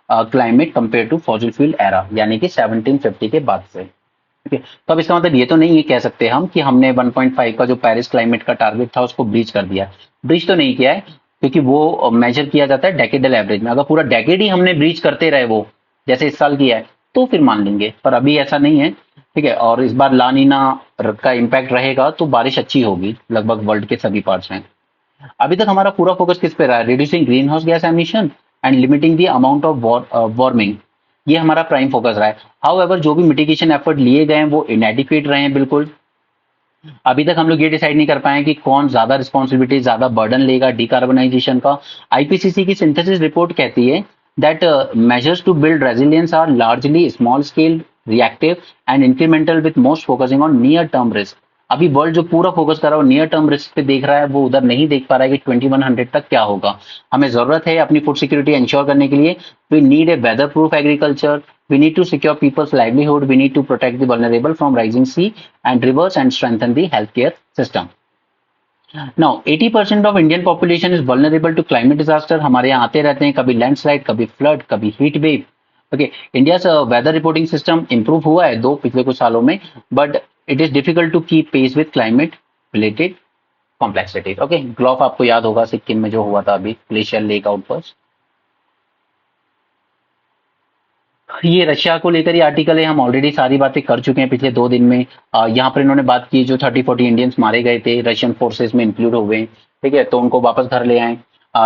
climate compare to fossil fuel era, यानी कि 1750 के बाद से। ठीक है, तो अब इसका मतलब ये तो नहीं है कह सकते हम कि हमने 1.5 का जो पेरिस क्लाइमेट का टारगेट था उसको ब्रीच कर दिया। ब्रीच तो नहीं किया है, क्योंकि वो मेजर किया जाता है डेकेडल एवरेज में। अगर पूरा डेकेड ही हमने ब्रीच करते रहे वो, जैसे इस साल किया है, तो फिर मान लेंगे, पर अभी ऐसा नहीं है। ठीक है, और इस बार लानीना का इम्पैक्ट रहेगा तो बारिश अच्छी होगी लगभग वर्ल्ड के सभी पार्ट्स में। अभी तक हमारा पूरा फोकस किस पे रहा है, reducing green house gas emission and limiting the amount of warming. ये हमारा प्राइम फोकस रहा है। हाउ जो भी मिटिगेशन एफर्ट लिए गए हैं वो इनएडिक्वेट रहे हैं बिल्कुल। अभी तक हम लोग ये डिसाइड नहीं कर पाए कि कौन ज्यादा रिस्पॉन्सिबिलिटी, ज्यादा बर्डन लेगा डिकार्बनाइजेशन का। आईपीसीसी की सिंथेसिस रिपोर्ट कहती है that measures to build resilience are largely small scale, reactive and incremental, with most focusing on near term risk. अभी वर्ल्ड जो पूरा फोकस कर रहा है वो नियर टर्म रिस्क पे देख रहा है, वो उधर नहीं देख पा रहा है कि 2100 तक क्या होगा। हमें जरूरत है अपनी फूड सिक्योरिटी इंश्योर करने के लिए, we need a weather proof agriculture, we need to secure people's livelihood, we need to protect the vulnerable from rising sea and rivers and strengthen the healthcare system. Now 80% of Indian population is vulnerable to climate disaster। हमारे यहाँ आते रहते हैं कभी landslide, कभी flood, कभी heat wave. Okay, India weather reporting system improve हुआ है दो पिछले कुछ सालों में, but it is difficult to keep pace with climate related complexities. Okay, GLOF आपको याद होगा सिक्किम में जो हुआ था अभी, ग्लेशियर लेक आउटबर्स्ट। ये रशिया को लेकर ये आर्टिकल है, हम ऑलरेडी सारी बातें कर चुके हैं पिछले 2 दिन में। यहाँ पर इन्होंने बात की जो 30-40 इंडियंस मारे गए थे रशियन फोर्सेस में इंक्लूड हो गए। ठीक है, तो उनको वापस घर ले आए।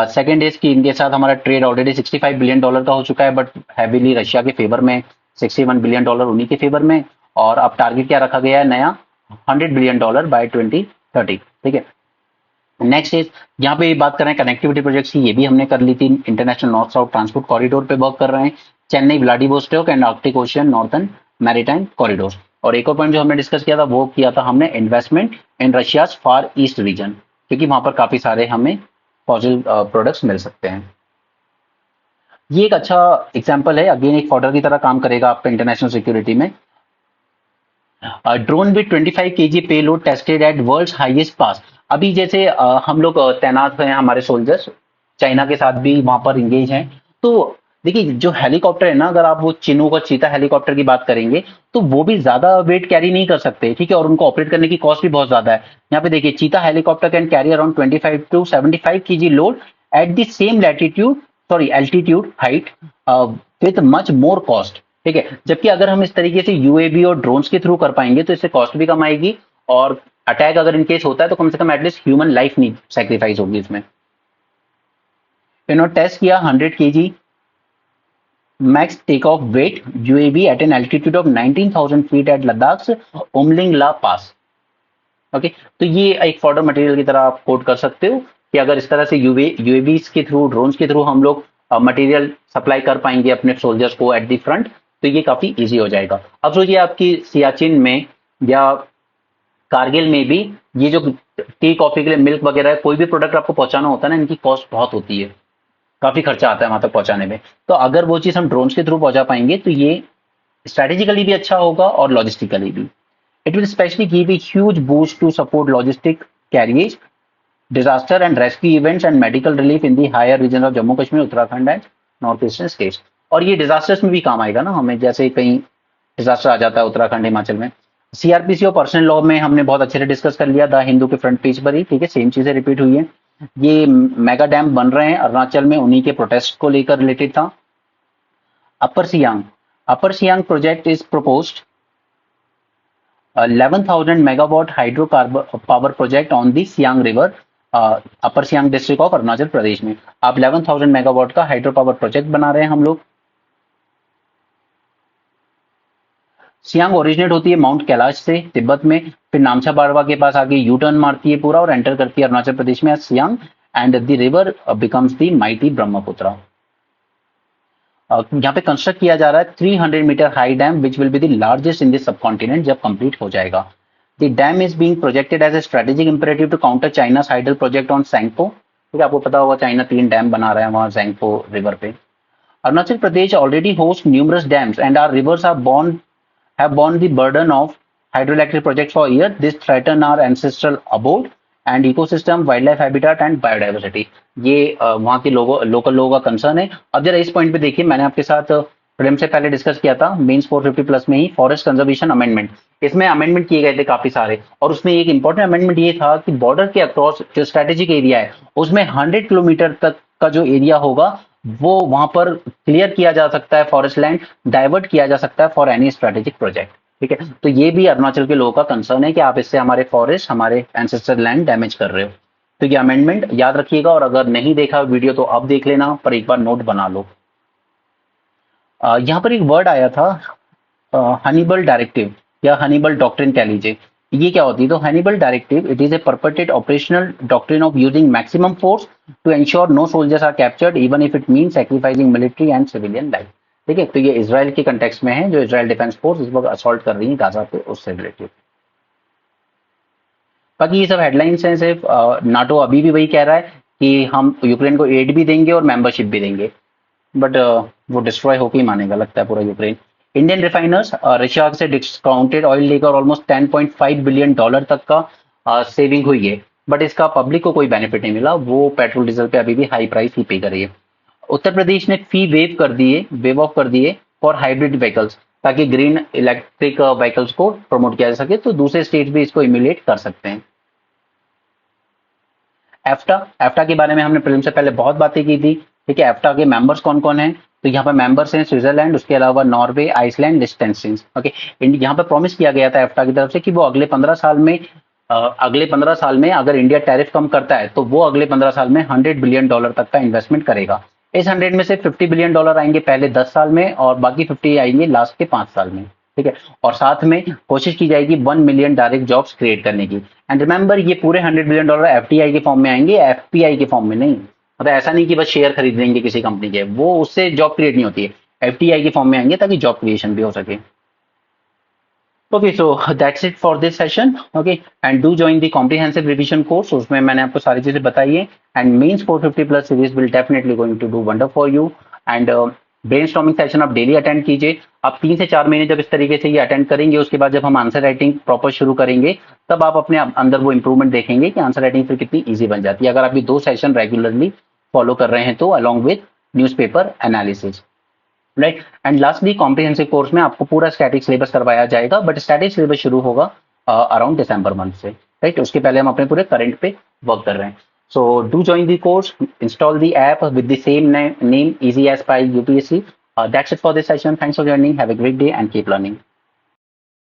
सेकेंड इज कि इनके साथ हमारा ट्रेड ऑलरेडी $65 बिलियन का हो चुका है, बट हैवीली रशिया के फेवर में, $61 बिलियन उन्हीं के फेवर में। और अब टारगेट क्या रखा गया है नया, $100 बिलियन बाय 2030। ठीक है, नेक्स्ट इज यहाँ पे बात कर रहे हैं कनेक्टिविटी प्रोजेक्ट्स की, ये भी हमने कर ली थी। International north south transport corridor पे वर्क कर रहे हैं, Chennai Vladivostok and Arctic ocean northern maritime corridor. और एक और पॉइंट जो हमने डिस्कस किया था वो किया था हमने इन्वेस्टमेंट इन रशियाज फार ईस्ट रीजन, क्योंकि वहां पर काफी सारे हमें फॉसिल प्रोडक्ट्स मिल सकते हैं। ये एक अच्छा एग्जाम्पल है, अगेन एक फॉर्डर की तरह काम करेगा आपका इंटरनेशनल सिक्योरिटी में। Drone with 25 kg payload tested at world's highest pass. अभी जैसे हम लोग तैनात हैं, हमारे सोल्जर्स चाइना के साथ भी वहां पर इंगेज हैं। तो देखिए जो हेलीकॉप्टर है ना, अगर आप वो चिनूक और चीता हेलीकॉप्टर की बात करेंगे तो वो भी ज्यादा वेट कैरी नहीं कर सकते। ठीक है, और उनको ऑपरेट करने की कॉस्ट भी बहुत ज्यादा है। यहाँ पे देखिए Cheetah helicopter can carry around 25 to 75 kg load at the same latitude, sorry altitude height, with much more cost. ठीक है, जबकि अगर हम इस तरीके से यूएवी और ड्रोन्स के थ्रू कर पाएंगे तो इससे कॉस्ट भी कम आएगी, और अटैक अगर इनकेस होता है तो कम से कम एटलीस्ट ह्यूमन लाइफ नहीं सेक्रीफाइस होगी इसमें। इन्होंने टेस्ट किया 100 kg max take off weight UAV at an altitude of 19,000 feet at Ladakh Umling La pass. Okay, तो ये एक फॉर्डर मटेरियल की तरह आप कोट कर सकते हो कि अगर इस तरह से यूएवी के थ्रू, ड्रोन्स के थ्रू हम लोग मटेरियल सप्लाई कर पाएंगे अपने सोल्जर्स को एट दी फ्रंट, तो ये काफी इजी हो जाएगा। अब सोचिए आपकी सियाचिन में या कारगिल में भी ये जो टी कॉफी के लिए मिल्क वगैरह कोई भी प्रोडक्ट आपको पहुंचाना होता है ना, इनकी कॉस्ट बहुत होती है, काफी खर्चा आता है वहां तक पहुंचाने में। तो अगर वो चीज हम ड्रोन्स के थ्रू पहुंचा पाएंगे तो ये स्ट्रेटेजिकली भी अच्छा होगा और लॉजिस्टिकली भी। It will specially give a huge boost to support logistic carriage, disaster and rescue events and medical relief in the higher region of Jammu Kashmir, Uttarakhand and north eastern states. और ये डिजास्टर्स में भी काम आएगा ना हमें, जैसे कहीं डिजास्टर आ जाता है उत्तराखंड हिमाचल में। सीआरपीसी और पर्सनल लॉ में हमने बहुत अच्छे से डिस्कस कर लिया, द हिंदू के फ्रंट पेज पर ही। ठीक है, सेम चीजें रिपीट हुई है। ये मेगा डैम बन रहे हैं अरुणाचल में, उन्हीं के प्रोटेस्ट को लेकर रिलेटेड था। Upper Siang project is proposed 11,000 megawatt hydro power project on the Siang River, upper Siang district of Arunachal Pradesh में। आप 11,000 मेगावाट का हाइड्रो पावर प्रोजेक्ट बना रहे हैं हम लोग। सियांग ओरिजिनेट होती है माउंट कैलाश से तिब्बत में, फिर नामचा बारवा के पास आगे यू टर्न मारती है पूरा और एंटर करती है अरुणाचल प्रदेश में Siang, and the river becomes the mighty Brahmaputra. यहाँ पे कंस्ट्रक्ट किया जा रहा है 300 metre high dam which will be the largest in this subcontinent जब कंप्लीट हो जाएगा। The dam is being projected as a strategic imperative to counter China's hydel project on Tsangpo. ठीक है, आपको पता होगा चाइना 3 डैम बना रहा है वहां सैंगपो रिवर पे। Arunachal Pradesh already host numerous dams and are rivers are borne have borne the burden of hydroelectric projects for years. This threaten our ancestral abode and ecosystem, wildlife habitat and biodiversity. ये वहाँ के local लोगों का concern है। अब जरा इस point पे देखिए, मैंने आपके साथ प्रीलिम से पहले डिस्कस किया था मेंस 450 प्लस में ही फॉरेस्ट कंजर्वेशन अमेंडमेंट। इसमें अमेंडमेंट किए गए थे काफी सारे, और उसमें एक इंपॉर्टेंट अमेंडमेंट ये था कि बॉर्डर के अक्रॉस जो स्ट्रेटेजिक एरिया है उसमें 100 किलोमीटर तक का जो एरिया होगा वो वहां पर क्लियर किया जा सकता है, फॉरेस्ट लैंड डाइवर्ट किया जा सकता है फॉर एनी स्ट्रेटेजिक प्रोजेक्ट। ठीक है, तो ये भी अरुणाचल के लोगों का कंसर्न है कि आप इससे हमारे फॉरेस्ट, हमारे एंसेस्टर लैंड डैमेज कर रहे हो। तो ये अमेंडमेंट याद रखिएगा, और अगर नहीं देखा वीडियो तो अब देख लेना, पर एक बार नोट बना लो। यहाँ पर एक वर्ड आया था हनीबल डायरेक्टिव या हनीबल डॉक्ट्रिन कह लीजिए। ये क्या होती है? तो Hannibal directive it is a purported operational doctrine of using maximum force to ensure no soldiers are captured even if it mean sacrificing military and civilian life. ठीक है, तो ये इजराइल के कंटेक्स्ट में है, जो इजराइल डिफेंस फोर्स इस वक्त असॉल्ट कर रही है गाजा पे, उससे रिलेटेड। बाकी ये सब हेडलाइंस हैं सिर्फ। नाटो अभी भी वही कह रहा है कि हम यूक्रेन को एड भी देंगे और मेंबरशिप भी देंगे, बट वो डिस्ट्रॉय होकर ही मानेगा लगता है पूरा यूक्रेन। इंडियन रिफाइनर्स रशिया से डिस्काउंटेड ऑयल लेकर ऑलमोस्ट 10.5 बिलियन डॉलर तक का सेविंग हुई है, बट इसका पब्लिक को कोई बेनिफिट नहीं मिला। वो पेट्रोल डीजल पे अभी भी हाई प्राइस ही पे कर रही है। उत्तर प्रदेश ने फी वेव ऑफ कर दिए फॉर हाइब्रिड व्हीकल्स, ताकि ग्रीन इलेक्ट्रिक व्हीकल्स को प्रमोट किया जा सके, तो दूसरे स्टेट भी इसको इम्यूलेट कर सकते हैं। एफ्टा के बारे में हमने प्रीलिम से पहले बहुत बातें की थी। ठीक है, एफ्टा के मेंबर्स कौन कौन हैं? तो यहाँ पर मेंबर्स हैं स्विट्जरलैंड, उसके अलावा नॉर्वे, आइसलैंड, लिechtenstein। ओके, यहाँ पर प्रॉमिस किया गया था एफ्टा की तरफ से कि वो अगले 15 साल में अगर इंडिया टैरिफ कम करता है तो वो अगले 15 साल में $100 बिलियन तक का इन्वेस्टमेंट करेगा। इस 100 में से $50 बिलियन आएंगे पहले 10 साल में, और बाकी 50 आएंगे लास्ट के 5 साल में। ठीक है, और साथ में कोशिश की जाएगी 1 मिलियन डायरेक्ट जॉब्स क्रिएट करने की। एंड रिमेंबर, ये पूरे $100 बिलियन एफटीआई के फॉर्म में आएंगे, एफपीआई के फॉर्म में नहीं। मतलब ऐसा नहीं कि बस शेयर खरीद लेंगे किसी कंपनी के, वो उससे जॉब क्रिएट नहीं होती है, एफटीआई के फॉर्म में आएंगे ताकि जॉब क्रिएशन भी हो सके। Okay, so that's it for this session. Okay, and do join the comprehensive revision course, उसमें मैंने आपको सारी चीजें बताई है। And mains 450 plus series will definitely going to do wonder for you. And brainstorming session आप डेली अटेंड कीजिए। आप 3 से 4 महीने जब इस तरीके से ये अटेंड करेंगे, उसके बाद जब हम आंसर राइटिंग प्रॉपर शुरू करेंगे, तब आप अपने अंदर वो इंप्रूवमेंट देखेंगे कि आंसर राइटिंग फिर कितनी ईजी बन जाती है, अगर आप ये 2 सेशन रेगुलरली फॉलो कर रहे हैं तो, along with newspaper analysis, right. And lastly, comprehensive course में आपको पूरा स्टैटिक सिलेबस करवाया जाएगा, बट स्टैटिक सिलेबस शुरू होगा अराउंड दिसंबर मंथ से, राइट। उसके पहले हम अपने पूरे करंट पे वर्क कर रहे हैं। So do join the course, install the app with the same name, Easy as Pie UPSC. That's it for this session. Thanks for joining. Have a great day and keep learning.